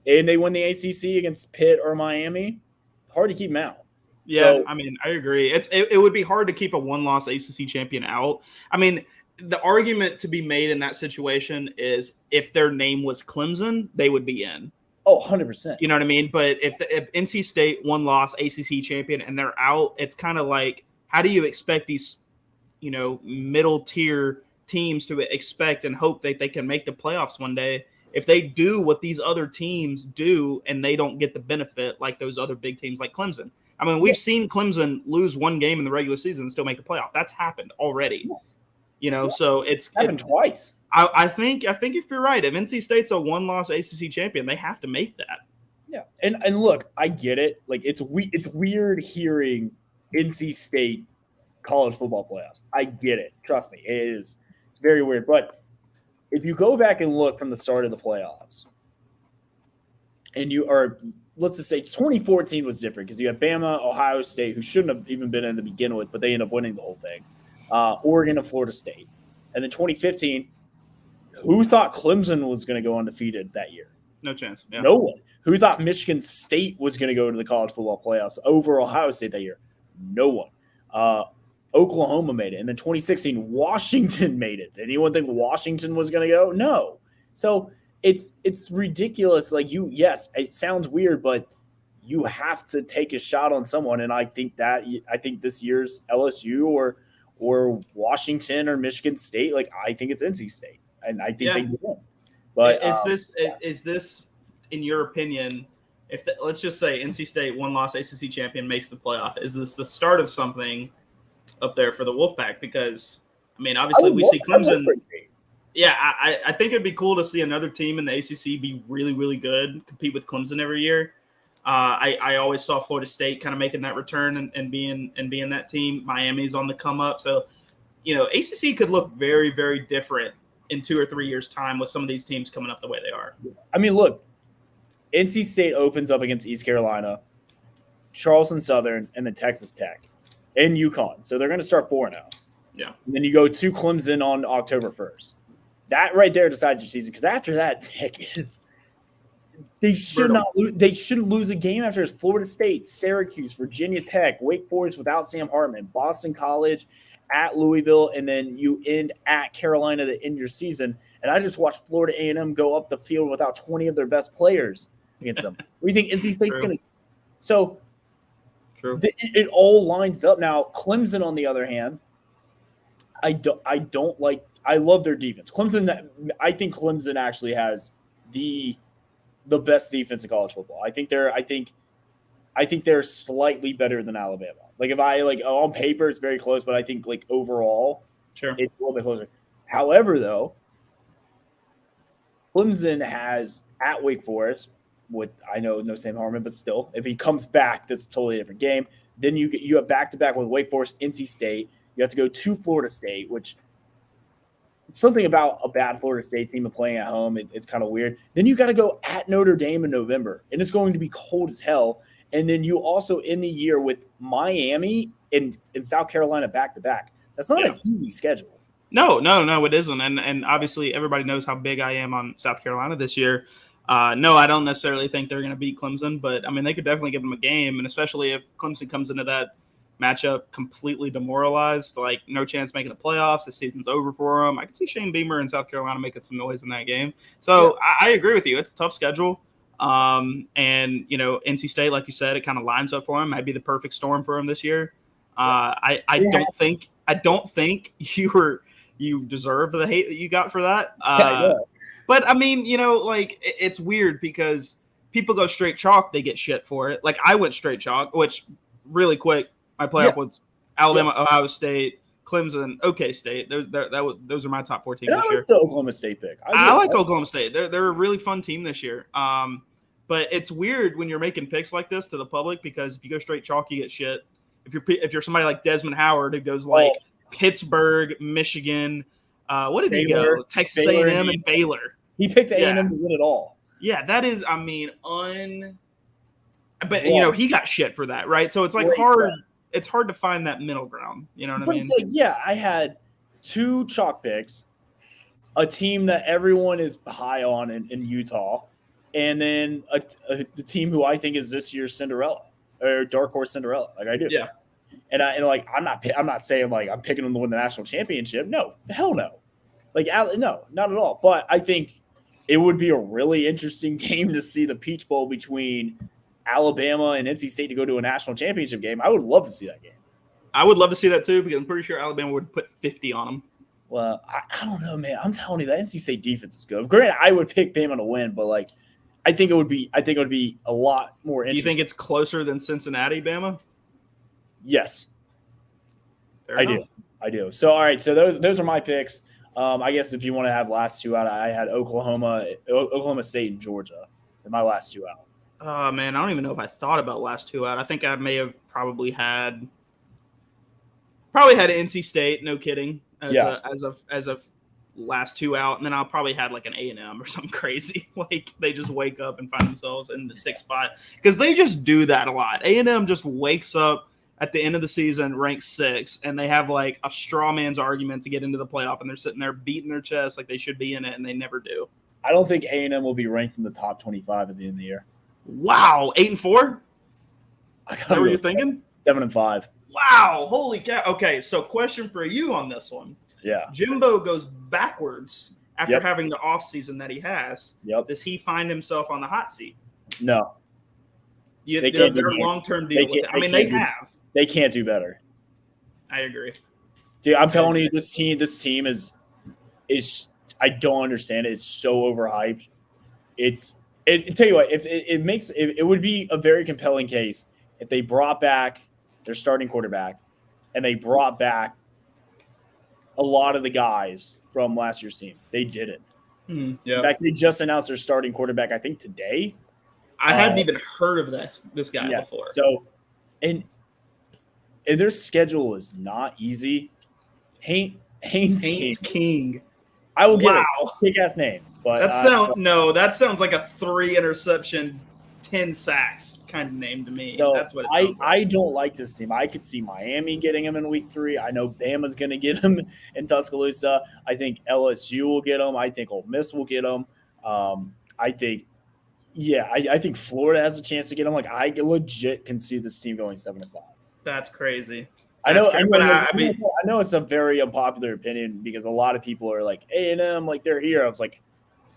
and they win the ACC against Pitt or Miami, hard to keep them out. Yeah, so, I mean, I agree. It would be hard to keep a 1-loss ACC champion out. I mean, the argument to be made in that situation is if their name was Clemson, they would be in. Oh, 100%. You know what I mean? But if NC State 1-loss ACC champion and they're out, it's kind of like, how do you expect these, you know, middle tier teams to expect and hope that they can make the playoffs one day if they do what these other teams do and they don't get the benefit like those other big teams like Clemson? I mean, we've seen Clemson lose one game in the regular season and still make the playoff. That's happened already. Yes. You know, so it's happened twice. I think if you're right, if NC State's a 1-loss ACC champion, they have to make that. Yeah, and look, I get it. Like, it's weird hearing NC State college football playoffs. I get it. Trust me, it's very weird. But if you go back and look from the start of the playoffs, and let's just say 2014 was different because you had Bama, Ohio State, who shouldn't have even been in to begin with, but they ended up winning the whole thing. Oregon and Florida State. And then 2015, who thought Clemson was going to go undefeated that year? No chance. Yeah. No one. Who thought Michigan State was going to go to the college football playoffs over Ohio State that year? No one. Oklahoma made it. And then 2016, Washington made it. Did anyone think Washington was going to go? No. So it's ridiculous. Like, yes, it sounds weird, but you have to take a shot on someone. And I think this year's LSU or Washington or Michigan State, like, I think it's NC State, and I think they win. But is this, in your opinion, let's just say NC State 1-loss ACC champion makes the playoff, is this the start of something up there for the Wolfpack? Because I mean, obviously we see Clemson. Yeah, I think it'd be cool to see another team in the ACC be really, really good, compete with Clemson every year. I always saw Florida State kind of making that return and being that team. Miami's on the come up. So, you know, ACC could look very, very different in 2 or 3 years' time with some of these teams coming up the way they are. I mean, look, NC State opens up against East Carolina, Charleston Southern, and then Texas Tech and UConn. So they're going to start 4-0. Yeah. And then you go to Clemson on October 1st. That right there decides your season, because after that, Tech is – they shouldn't lose a game after. It's Florida State, Syracuse, Virginia Tech, Wake Forest without Sam Hartman, Boston College, at Louisville, and then you end at Carolina to end your season. And I just watched Florida A&M go up the field without 20 of their best players against them. We think NC State's going to – so it all lines up. Now, Clemson, on the other hand, I don't like – I love their defense. Clemson – I think Clemson actually has the best defense in college football. I think they're slightly better than Alabama. Like if I on paper it's very close, but I think like overall, it's a little bit closer. However, though, Clemson has at Wake Forest, with I know no Sam Hartman, but still, if he comes back, that's a totally different game. Then you have back-to-back with Wake Forest, NC State. You have to go to Florida State, which something about a bad Florida State team and playing at home, it's kind of weird. Then you got to go at Notre Dame in November, and it's going to be cold as hell. And then you also end the year with Miami and South Carolina back-to-back. That's not an easy schedule. No, it isn't. And obviously everybody knows how big I am on South Carolina this year. No, I don't necessarily think they're going to beat Clemson, but, I mean, they could definitely give them a game, and especially if Clemson comes into that matchup completely demoralized, like no chance making the playoffs, the season's over for them. I could see Shane Beamer in South Carolina making some noise in that game. So I agree with you. It's a tough schedule. And, NC State, like you said, it kind of lines up for them. Might be the perfect storm for them this year. I don't think you deserve the hate that you got for that. But I mean, it's weird because people go straight chalk, they get shit for it. Like I went straight chalk, which really quick, my playoff was Alabama, Ohio State, Clemson, OK State. Those are my top 4 teams this year. I like the Oklahoma State pick. I like Oklahoma State. They're a really fun team this year. But it's weird when you're making picks like this to the public because if you go straight chalk, you get shit. If you're somebody like Desmond Howard who goes like Pittsburgh, Michigan, what did he go? Texas A&M and Baylor. He picked A&M to win it all. Yeah, that is, I mean, but he got shit for that, right? So it's like hard. It's hard to find that middle ground. You know what I mean? It's like, I had 2 chalk picks, a team that everyone is high on in Utah, and then the team who I think is this year's Cinderella or dark horse Cinderella. Like I do. Yeah. And I'm not saying like I'm picking them to win the national championship. No, hell no. Like no, not at all. But I think it would be a really interesting game to see the Peach Bowl between Alabama and NC State to go to a national championship game. I would love to see that game. I would love to see that too because I'm pretty sure Alabama would put 50 on them. Well, I don't know, man. I'm telling you, that NC State defense is good. Granted, I would pick Bama to win, but like, I think it would be a lot more interesting. Do you think it's closer than Cincinnati, Bama? Yes, Fair enough. I do. So, all right. So those are my picks. I guess if you want to have last 2 out, I had Oklahoma State, and Georgia. My last 2 out. Oh man, I don't even know if I thought about last 2 out. I think I may have probably had NC State. No kidding. As a last 2 out, and then I'll probably had like an A&M or something crazy. Like they just wake up and find themselves in the 6th spot because they just do that a lot. A&M just wakes up at the end of the season ranked 6th, and they have like a straw man's argument to get into the playoff, and they're sitting there beating their chest like they should be in it, and they never do. I don't think A&M will be ranked in the top 25 at the end of the year. Wow, 8-4. What were you thinking? 7-5. Wow, holy cow. Okay, so question for you on this one. Yeah. Jimbo goes backwards after having the offseason that he has. Yep. Does he find himself on the hot seat? No. They're a long-term deal with it. I mean, they have. They can't do better. I agree. Dude, I'm telling you, this team is I don't understand it. It's so overhyped. Tell you what, it would be a very compelling case if they brought back their starting quarterback and they brought back a lot of the guys from last year's team. They didn't. In fact, they just announced their starting quarterback, I think today. I hadn't even heard of this guy before. So, and their schedule is not easy. Haynes King. I will get a kick-ass name. But that sounds like a 3 interception, 10 sacks kind of name to me. So that's what it sounds like. I don't like this team. I could see Miami getting him in week 3. I know Bama's going to get him in Tuscaloosa. I think LSU will get him. I think Ole Miss will get him. I think Florida has a chance to get him. Like I legit can see this team going 7-5. That's crazy. I know mean, I know it's a very unpopular opinion because a lot of people are like A&M, like they're heroes. Like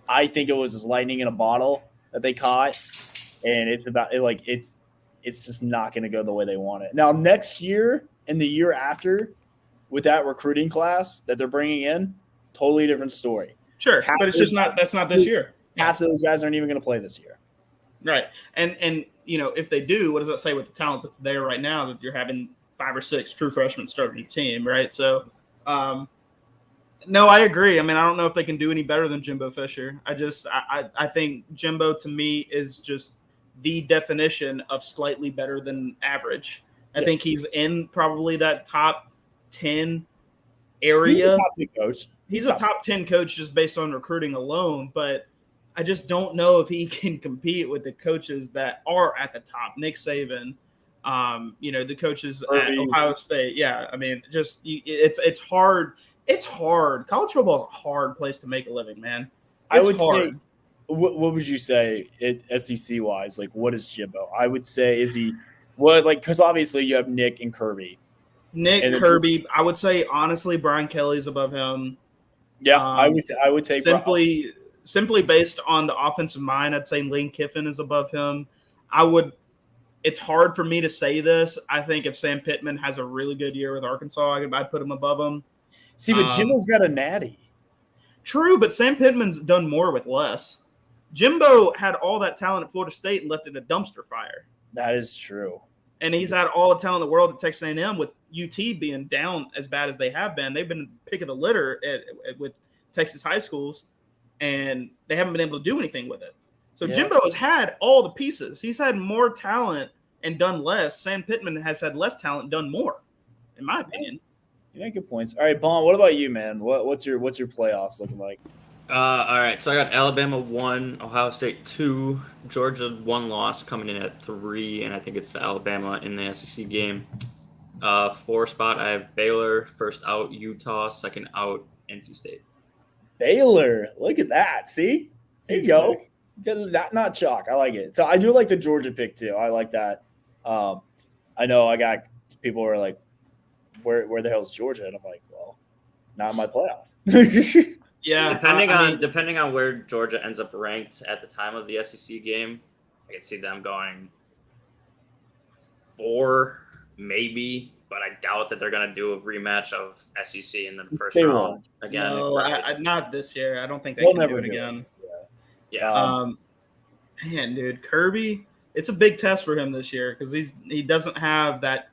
I think it was just lightning in a bottle that they caught, and it's just not going to go the way they want it. Now next year and the year after, with that recruiting class that they're bringing in, totally different story. Sure, but it's just not. That's not this year. Half of those guys aren't even going to play this year. Right, and if they do, what does that say with the talent that's there right now that you're having 5 or 6 true freshmen starting your team, right? So, no, I agree. I mean, I don't know if they can do any better than Jimbo Fisher. I think Jimbo to me is just the definition of slightly better than average. I think he's in probably that top 10 area. He's a top 10 coach just based on recruiting alone, but I just don't know if he can compete with the coaches that are at the top. Nick Saban, the coaches at Ohio State. Yeah, I mean, just it's hard. It's hard. College football is a hard place to make a living, man. I would say, what would you say SEC wise? Like, what is Jimbo? I would say, is he what like because obviously you have Nick and Kirby. Kirby. I would say honestly, Brian Kelly's above him. Yeah, I would take simply based on the offensive mind, I'd say Lane Kiffin is above him. It's hard for me to say this. I think if Sam Pittman has a really good year with Arkansas, I'd put him above him. See, but Jimbo's got a natty. True, but Sam Pittman's done more with less. Jimbo had all that talent at Florida State and left it a dumpster fire. That is true. And he's had all the talent in the world at Texas A&M with UT being down as bad as they have been. They've been pick of the litter with Texas high schools, and they haven't been able to do anything with it. So Jimbo has had all the pieces. He's had more talent and done less. Sam Pittman has had less talent and done more, in my opinion. You make good points. All right, Bon, what about you, man? What's your playoffs looking like? All right, so I got Alabama 1, Ohio State 2, Georgia 1 loss coming in at 3, and I think it's Alabama in the SEC game. 4 spot, I have Baylor, first out Utah, second out NC State. Baylor, look at that. See? There you go. That not chalk. I like it. So I do like the Georgia pick too. I like that. I know I got people who are like, where the hell is Georgia? And I'm like, well, not in my playoff. Yeah. Depending on where Georgia ends up ranked at the time of the SEC game, I can see them going 4, maybe, but I doubt that they're going to do a rematch of SEC in the first round again. No, not this year. I don't think they can do it again. Yeah. Man, dude, Kirby, it's a big test for him this year because he doesn't have that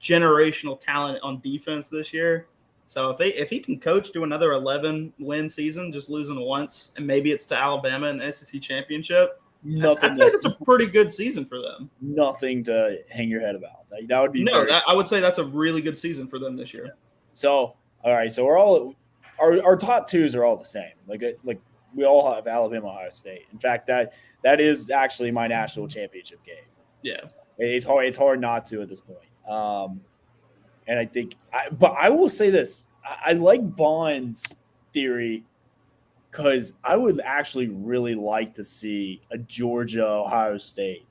generational talent on defense this year. So if he can coach to another 11-win season, just losing once, and maybe it's to Alabama in the SEC championship, I'd say that's a pretty good season for them. Nothing to hang your head about. That would be I would say that's a really good season for them this year. So all right, so we're all our top 2s are all the same. Like we all have Alabama, Ohio State. In fact, that is actually my national championship game. Yeah, it's hard not to at this point. And I think, but I will say this: I like Bond's theory because I would actually really like to see a Georgia Ohio State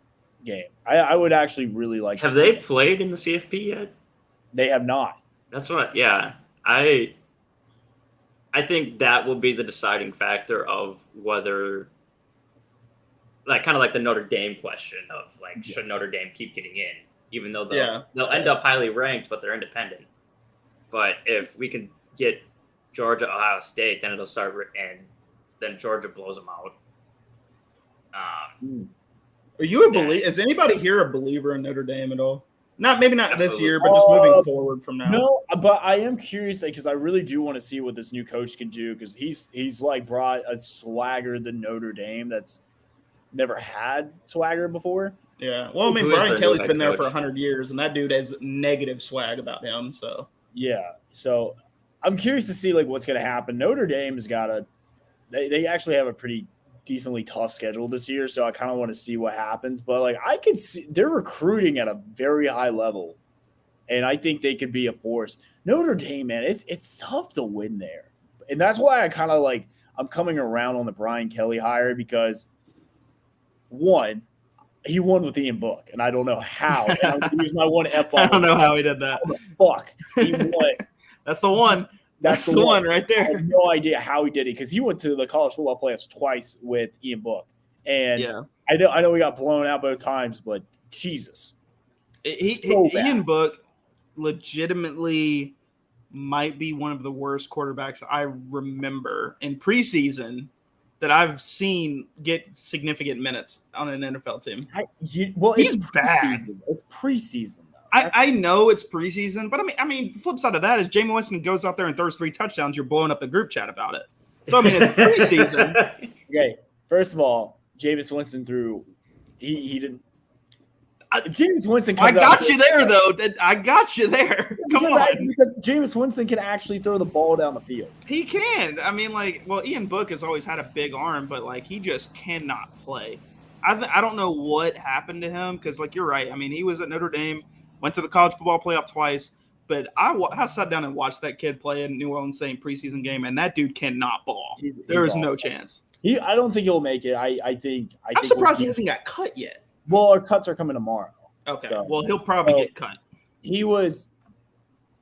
game. I would actually really like. Have they played in the CFP yet? They have not. That's what. Yeah, I think that will be the deciding factor of whether, like, kind of like the Notre Dame question of like, should Notre Dame keep getting in? Even though they'll end up highly ranked, but they're independent. But if we can get Georgia, Ohio State, then it'll start, and then Georgia blows them out. Are you a believer? Is anybody here a believer in Notre Dame at all? Maybe not this year, but just moving forward from now. No, but I am curious because I really do want to see what this new coach can do because he's like brought a swagger to Notre Dame that's never had swagger before. Yeah, well, I mean, Brian Kelly's been there for 100 years, and that dude has negative swag about him. So yeah, so I'm curious to see like what's going to happen. Notre Dame's got they actually have a pretty decently tough schedule this year, so I kind of want to see what happens. But like I could see they're recruiting at a very high level, and I think they could be a force. Notre Dame, man, it's tough to win there, and that's why I kind of like I'm coming around on the Brian Kelly hire because one. He won with Ian Book, and I don't know how. And I'm going to use my one F. I don't know how he did that. How the fuck he won? That's the one. That's the one right there. I have no idea how he did it because he went to the college football playoffs twice with Ian Book, and I know we got blown out both times, but Jesus, Ian Book legitimately might be one of the worst quarterbacks I remember in preseason that I've seen get significant minutes on an NFL team. He's bad. It's preseason. I know it's preseason, but I mean, the flip side of that is Jameis Winston goes out there and throws 3 touchdowns. You're blowing up the group chat about it. So, I mean, it's preseason. Okay, first of all, Jameis Winston threw – he didn't – Jameis Winston comes I got you there, though. I got you there. Come on. Because Jameis Winston can actually throw the ball down the field. He can. I mean, Ian Book has always had a big arm, but, he just cannot play. I don't know what happened to him because, you're right. I mean, he was at Notre Dame – went to the college football playoff twice, but I sat down and watched that kid play in New Orleans Saints preseason game, and that dude cannot ball. There is no chance. I don't think he'll make it. I'm surprised he hasn't got cut yet. Well, our cuts are coming tomorrow. Okay. So, well, he'll probably get cut.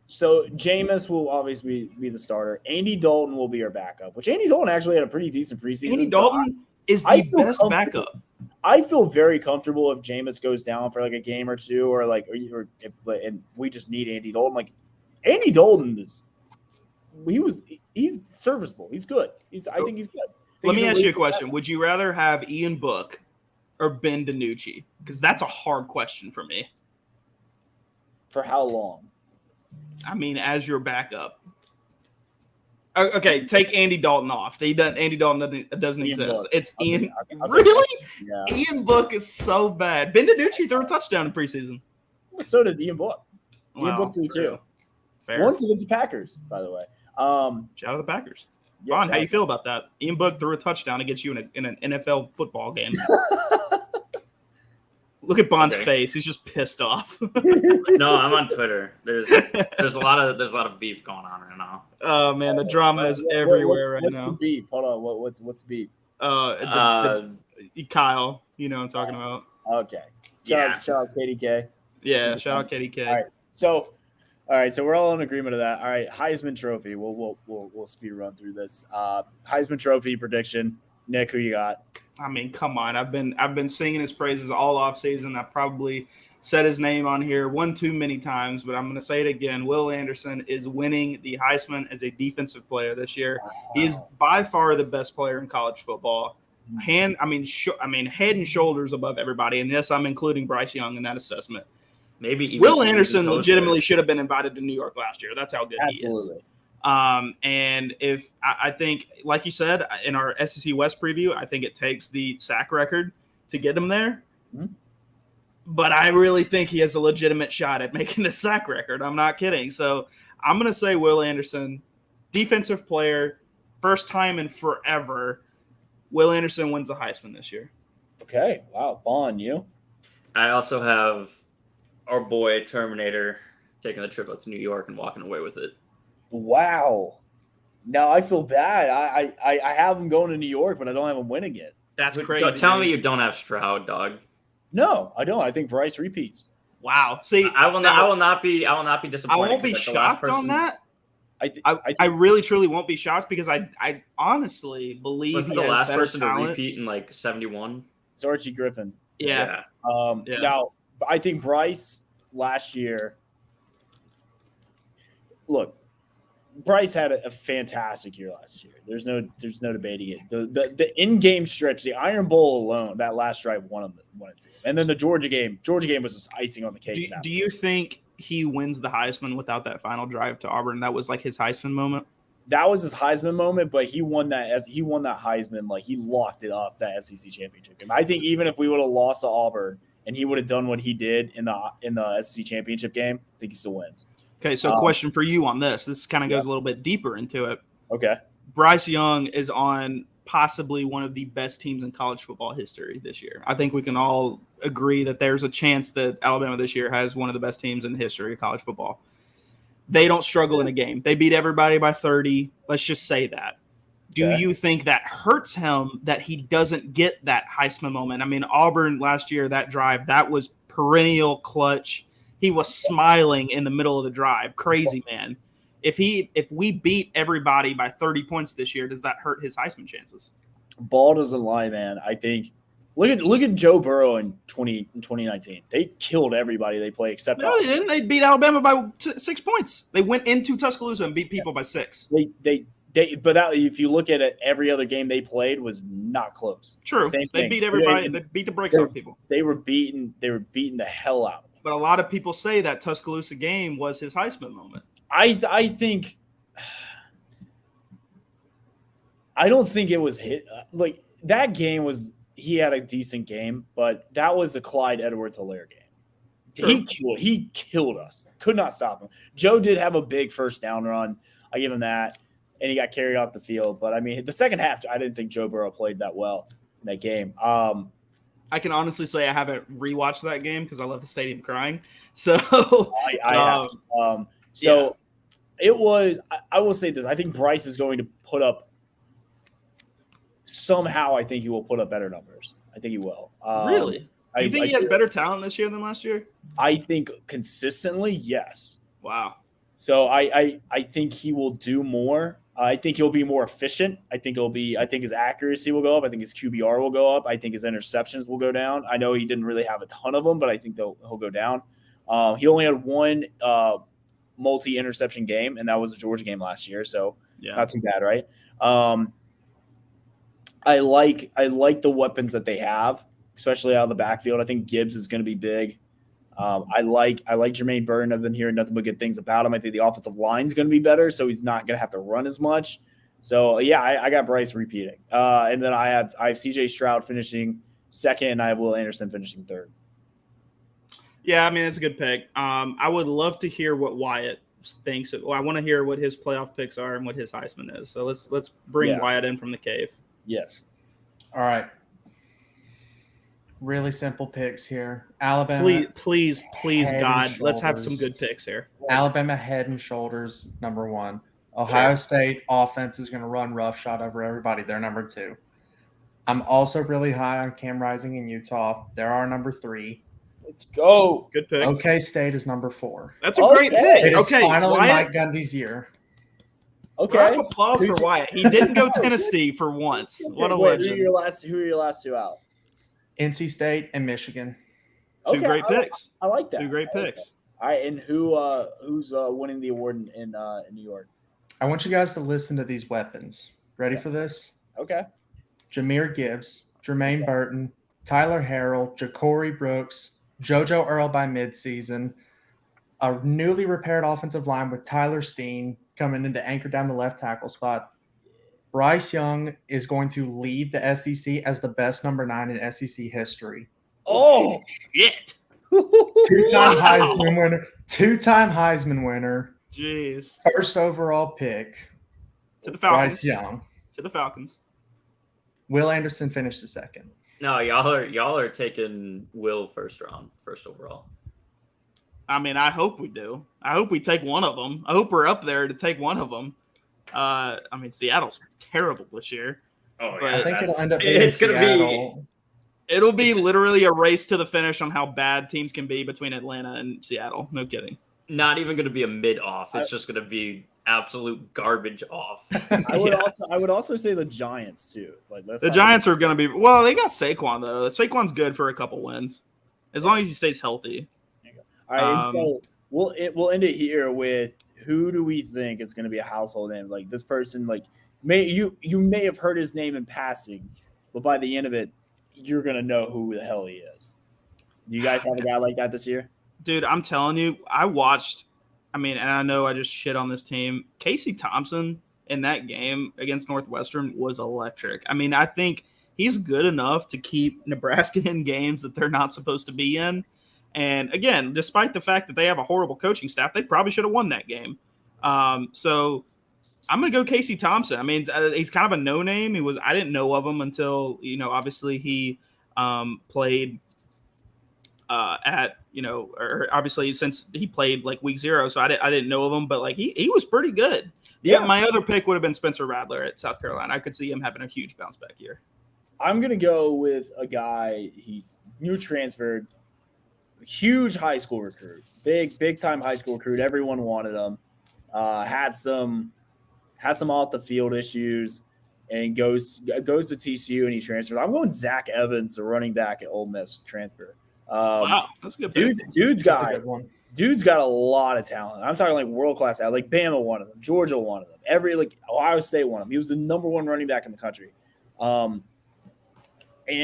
So Jameis will obviously be the starter. Andy Dalton will be our backup, which Andy Dalton actually had a pretty decent preseason. Andy Dalton is the best backup. I feel very comfortable if Jameis goes down for a game or two, or and we just need Andy Dalton. Andy Dalton he's serviceable. He's good. I think he's good. Let me ask you a question. Would you rather have Ian Book or Ben DiNucci? Because that's a hard question for me. For how long? I mean, as your backup. Okay, take Andy Dalton off. Andy Dalton doesn't exist. Book. It's Ian. Really? Yeah. Ian Book is so bad. Ben DiNucci threw a touchdown in preseason. So did Ian Book. Wow, Ian Book did too. Fair. Once against the Packers, by the way. Shout out to the Packers. Yeah, Vaughn, how you feel about that? Ian Book threw a touchdown against you in an NFL football game. Look at Bond's face; he's just pissed off. No, I'm on Twitter. There's a lot of beef going on right now. Oh man, the drama is everywhere right now. What's the beef? Hold on, what's the beef? Kyle, you know what I'm talking about. Okay. Shout out KDK. Yeah, shout out KDK. All right, so we're all in agreement of that. All right, Heisman Trophy. We'll speed run through this. Heisman Trophy prediction. Nick, who you got? I mean, come on. I've been singing his praises all off season. I probably said his name on here one too many times, but I'm going to say it again. Will Anderson is winning the Heisman as a defensive player this year. Wow. He is by far the best player in college football. Head and shoulders above everybody. And yes, I'm including Bryce Young in that assessment. Maybe even Will Anderson legitimately should have been invited to New York last year. That's how good he is. And if I think, like you said, in our SEC West preview, I think it takes the sack record to get him there. Mm-hmm. But I really think he has a legitimate shot at making the sack record. I'm not kidding. So I'm going to say Will Anderson, defensive player, first time in forever. Will Anderson wins the Heisman this year. Okay. Wow. Vaughn, you? I also have our boy Terminator taking the trip up to New York and walking away with it. Wow. Now I feel bad. I have him going to New York, but I don't have him winning it. That's crazy. Tell me you don't have Stroud, dog. No, I don't. I think Bryce repeats. Wow. See, I will not be disappointed. I won't be shocked on that. I really truly won't be shocked because I honestly believe wasn't the last person to repeat in 71. It's Archie Griffin. Yeah. Now I think Bryce last year. Look, Bryce had a fantastic year last year. There's no debating it. The in-game stretch, the Iron Bowl alone, that last drive won it. And then the Georgia game was just icing on the cake. Do you think he wins the Heisman without that final drive to Auburn? That was his Heisman moment. That was his Heisman moment, but he won that Heisman. He locked it up, that SEC championship game. I think even if we would have lost to Auburn and he would have done what he did in the SEC championship game, I think he still wins. Okay, so question for you on this. This kind of goes a little bit deeper into it. Okay. Bryce Young is on possibly one of the best teams in college football history this year. I think we can all agree that there's a chance that Alabama this year has one of the best teams in the history of college football. They don't struggle in a game. They beat everybody by 30. Let's just say that. Do you think that hurts him that he doesn't get that Heisman moment? I mean, Auburn last year, that drive, that was perennial clutch. He was smiling in the middle of the drive. Crazy, man. If we beat everybody by 30 points this year, does that hurt his Heisman chances? Ball doesn't lie, man. I think look at Joe Burrow in 2019. They killed everybody they played except no, they didn't. They beat Alabama by 6 points. They went into Tuscaloosa and beat people by 6. If you look at it, every other game they played was not close. True. They beat everybody. They beat the brakes off people. They were beating the hell out. But a lot of people say that Tuscaloosa game was his Heisman moment. I think I don't think it was hit. Like that game was. He had a decent game, but that was a Clyde Edwards-Helaire game. True. He killed us. Could not stop him. Joe did have a big first down run. I give him that. And he got carried off the field. But, I mean, the second half, I didn't think Joe Burrow played that well in that game. I can honestly say I haven't rewatched that game because I left the stadium crying. So, it was – I will say this. I think Bryce is going to put up – somehow I think he will put up better numbers. I think he will. Really? You think he has better talent this year than last year? I think consistently, yes. Wow. So I think he will do more. I think he'll be more efficient. I think his accuracy will go up. I think his QBR will go up. I think his interceptions will go down. I know he didn't really have a ton of them, but I think he'll go down. He only had one multi-interception game, and that was the Georgia game last year. So not too bad, right? I like the weapons that they have, especially out of the backfield. I think Gibbs is going to be big. I like Jermaine Burton. I've been hearing nothing but good things about him. I think the offensive line is going to be better, so he's not going to have to run as much. So I got Bryce repeating, and then I have C.J. Stroud finishing second, and I have Will Anderson finishing third. Yeah, I mean it's a good pick. I would love to hear what Wyatt thinks. Well, I want to hear what his playoff picks are and what his Heisman is. So let's bring Wyatt in from the cave. Yes. All right. Really simple picks here. Alabama. Please, God, let's have some good picks here. Alabama head and shoulders, number 1. Ohio State offense is going to run roughshod over everybody. They're number 2. I'm also really high on Cam Rising in Utah. They're our number 3. Let's go. Good pick. OK State is number 4. That's a great pick. It is finally Mike Gundy's year. Okay. Round of applause for Wyatt. He didn't go Tennessee for once. What a legend. Who are your last two out? NC State and Michigan. Two great picks. I like that. Two great picks. All right, and who's winning the award in New York? I want you guys to listen to these weapons. Ready for this? Okay. Jahmyr Gibbs, Jermaine Burton, Tyler Harrell, Ja'Cory Brooks, JoJo Earl by midseason, a newly repaired offensive line with Tyler Steen coming in to anchor down the left tackle spot. Bryce Young is going to lead the SEC as the best number 9 in SEC history. Oh, shit. Two-time Heisman winner. Jeez. First overall pick. To the Falcons. Bryce Young. To the Falcons. Will Anderson finished the second. No, y'all are taking Will first overall. I mean, I hope we do. I hope we take one of them. I hope we're up there to take one of them. I mean, Seattle's terrible this year. Oh, yeah. I think it'll end up being Seattle. It'll be literally a race to the finish on how bad teams can be between Atlanta and Seattle. No kidding. Not even going to be a mid-off. It's just going to be absolute garbage off. I would also say the Giants too. Like the Giants are going to be well. They got Saquon though. Saquon's good for a couple wins as long as he stays healthy. All right, and so we'll end it here with who do we think is going to be a household name? Like this person, like you may have heard his name in passing, but by the end of it, you're going to know who the hell he is. Do you guys have a guy like that this year? Dude, I'm telling you, I watched. I mean, and I know I just shit on this team. Casey Thompson in that game against Northwestern was electric. I mean, I think he's good enough to keep Nebraska in games that they're not supposed to be in. And again, despite the fact that they have a horrible coaching staff, they probably should have won that game. So I'm going to go Casey Thompson. I mean, he's kind of a no-name. I didn't know of him until, obviously he played or obviously since he played like week 0. So I didn't know of him, but like he was pretty good. Yeah, my other pick would have been Spencer Rattler at South Carolina. I could see him having a huge bounce back year. I'm going to go with a guy. He's new transferred, huge high school recruit, big time high school recruit. Everyone wanted him. Had some off the field issues, and goes to TCU and he transferred. I'm going Zach Evans, the running back at Ole Miss transfer. Wow, that's a good pick. Dude's got a lot of talent. I'm talking like world class talent. Like Bama wanted him, Georgia wanted him, Ohio State wanted him. He was the number one running back in the country. And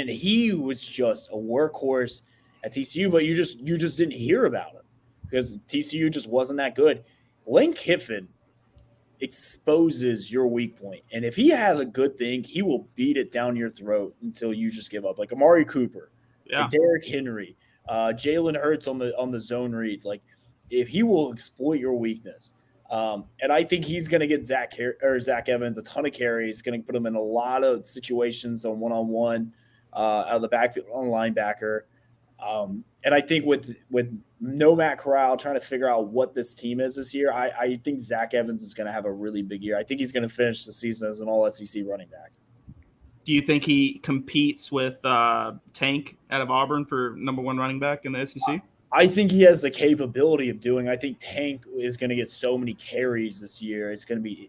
he was just a workhorse at TCU, but you just didn't hear about him because TCU just wasn't that good. Lane Kiffin exposes your weak point, and if he has a good thing, he will beat it down your throat until you just give up. Like Amari Cooper, like Derrick Henry, Jalen Hurts on the zone reads. Like if he will exploit your weakness. And I think he's going to get Zach Evans a ton of carries. Going to put him in a lot of situations on one-on-one out of the backfield on linebacker. And I think with no Matt Corral trying to figure out what this team is this year, I think Zach Evans is going to have a really big year. I think he's going to finish the season as an all-SEC running back. Do you think he competes with Tank out of Auburn for number one running back in the SEC? I think he has the capability of doing. I think Tank is going to get so many carries this year. It's going to be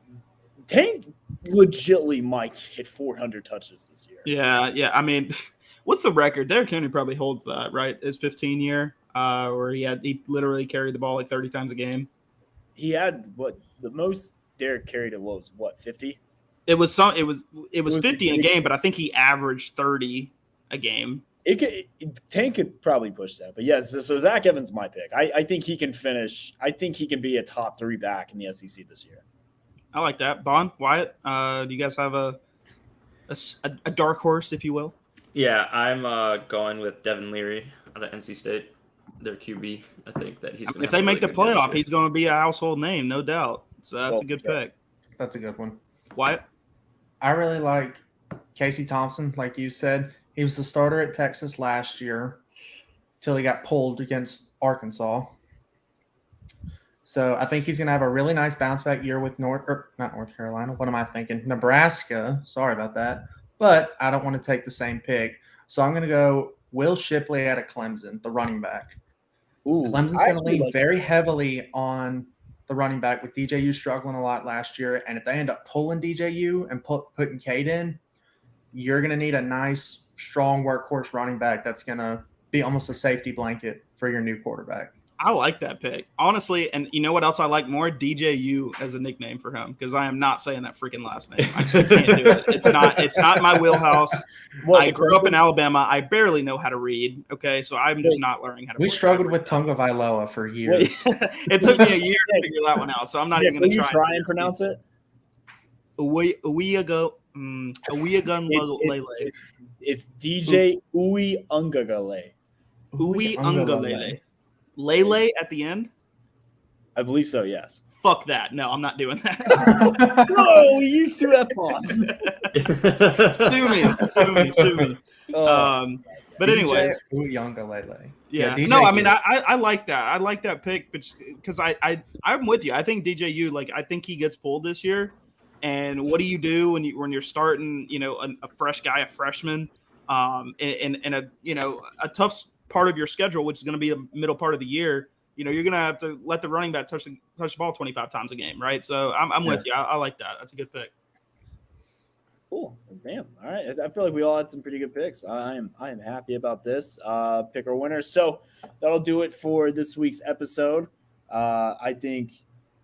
Tank legitimately might hit 400 touches this year. Yeah. I mean, what's the record? Derrick Henry probably holds that, right? His 15 year, where he literally carried the ball like 30 times a game. He had the most Derrick carried it was 50? It was 50 in a game, but I think he averaged 30 a game. Tank could probably push that, but yes. So Zach Evans, my pick. I think he can finish. I think he can be a top 3 back in the SEC this year. I like that. Bond, Wyatt, do you guys have a dark horse, if you will? Yeah, I'm going with Devin Leary out of NC State. Their QB. I think that he's. If they make the playoff, he's going to be a household name, no doubt. So that's a good pick. That's a good one. Wyatt, I really like Casey Thompson, like you said. He was the starter at Texas last year till he got pulled against Arkansas. So I think he's going to have a really nice bounce back year with not North Carolina. What am I thinking? Nebraska. Sorry about that. But I don't want to take the same pick. So I'm going to go Will Shipley out of Clemson, the running back. Ooh, Clemson's going to lean very heavily on the running back with DJU struggling a lot last year. And if they end up pulling DJU and putting Cade in, you're going to need a nice, strong workhorse running back that's going to be almost a safety blanket for your new quarterback. I like that pick, honestly. And you know what else I like more? DJU as a nickname for him, because I am not saying that freaking last name. I just can't do it. It's not my wheelhouse. I grew up in Alabama. I barely know how to read. Okay, so I'm just not learning how to. We struggled with Tonga Vailoa for years. It took me a year to figure that one out, so I'm not even going to try and pronounce it. It's DJ Uwe Ungalele. Uwe Ungalele. Lele at the end? I believe so, yes. Fuck that. No, I'm not doing that. No, we used to have pawns. Sue me. But anyways. Uwe Ungalele. Yeah. No, I mean, I like that. I like that pick because I'm with you. I think DJU, I think he gets pulled this year. And what do you do when you're starting, a fresh guy, a freshman, in a tough part of your schedule, which is going to be the middle part of the year? You're going to have to let the running back touch the ball 25 times a game, right? So I'm with you. I like that. That's a good pick. Cool, man. All right, I feel like we all had some pretty good picks. I am happy about this. Pick our winners. So that'll do it for this week's episode. I think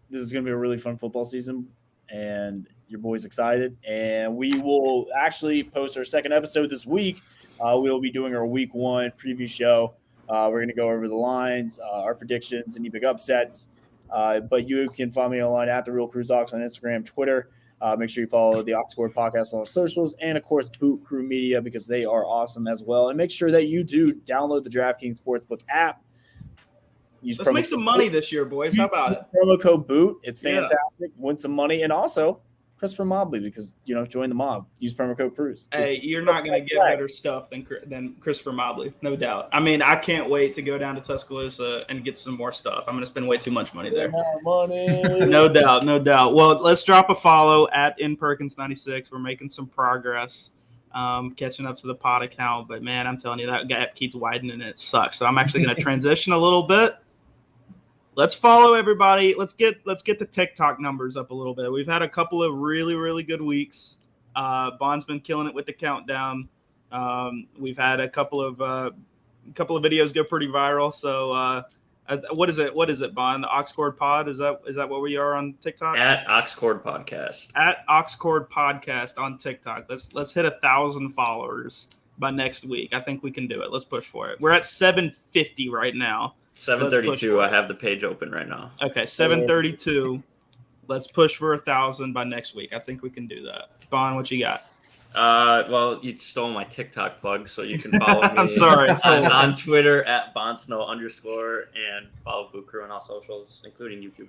this is going to be a really fun football season, and your boy's excited. And we will actually post our second episode this week. We will be doing our week 1 preview show. We're going to go over the lines, our predictions, any big upsets. But you can find me online at The Real Cruise Ox on Instagram, Twitter. Make sure you follow the Oxford Podcast on all socials, and, of course, Boot Crew Media, because they are awesome as well. And make sure that you do download the DraftKings Sportsbook app. Let's make some money this year, boys. How about it? Promo code BOOT. It's fantastic. Yeah. Win some money. And also, Christopher Mobley because join the mob. Use promo code Cruise. Hey, you're not going to get better stuff than Christopher Mobley, no doubt. I mean, I can't wait to go down to Tuscaloosa and get some more stuff. I'm going to spend way too much money there. No doubt, no doubt. Well, let's drop a follow at InPerkins96. We're making some progress, catching up to the pod account. But man, I'm telling you, that gap keeps widening and it sucks. So I'm actually going to transition a little bit. Let's follow everybody. Let's get the TikTok numbers up a little bit. We've had a couple of really, really good weeks. Bond's been killing it with the countdown. We've had a couple of videos go pretty viral. So what is it, Bond? The Oxcord Pod? Is that what we are on TikTok? At Oxcord Podcast. At Oxcord Podcast on TikTok. Let's hit 1,000 followers by next week. I think we can do it. Let's push for it. We're at 750 right now. 732. I have the page open right now. Okay, 732. Let's push for 1,000 by next week. I think we can do that. Bond, what you got? Well, you stole my TikTok plug, so you can follow me. I'm sorry. on Twitter at BondSnow_ and follow Boot Crew on all socials, including YouTube.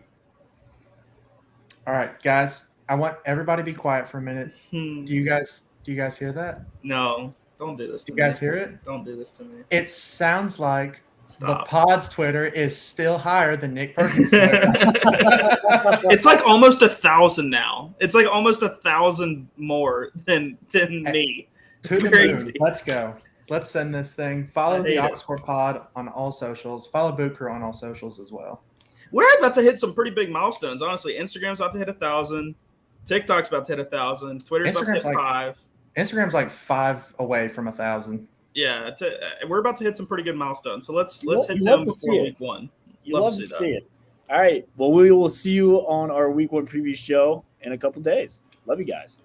All right, guys. I want everybody to be quiet for a minute. Do you guys hear that? No, don't do this to me. You guys hear it? Don't do this to me. It sounds like Stop. The pod's Twitter is still higher than Nick Perkins' Twitter. It's like almost 1,000 now. It's like almost 1,000 more than me. To the moon. Let's go. Let's send this thing. Follow the Oxford Pod on all socials. Follow Boot Crew on all socials as well. We're about to hit some pretty big milestones. Honestly, Instagram's about to hit 1,000. TikTok's about to hit 1,000. Twitter's about to hit 5. Instagram's like 5 away from 1,000. Yeah, we're about to hit some pretty good milestones. So let's hit them before week 1. You love to see it. All right. Well, we will see you on our week 1 preview show in a couple days. Love you guys.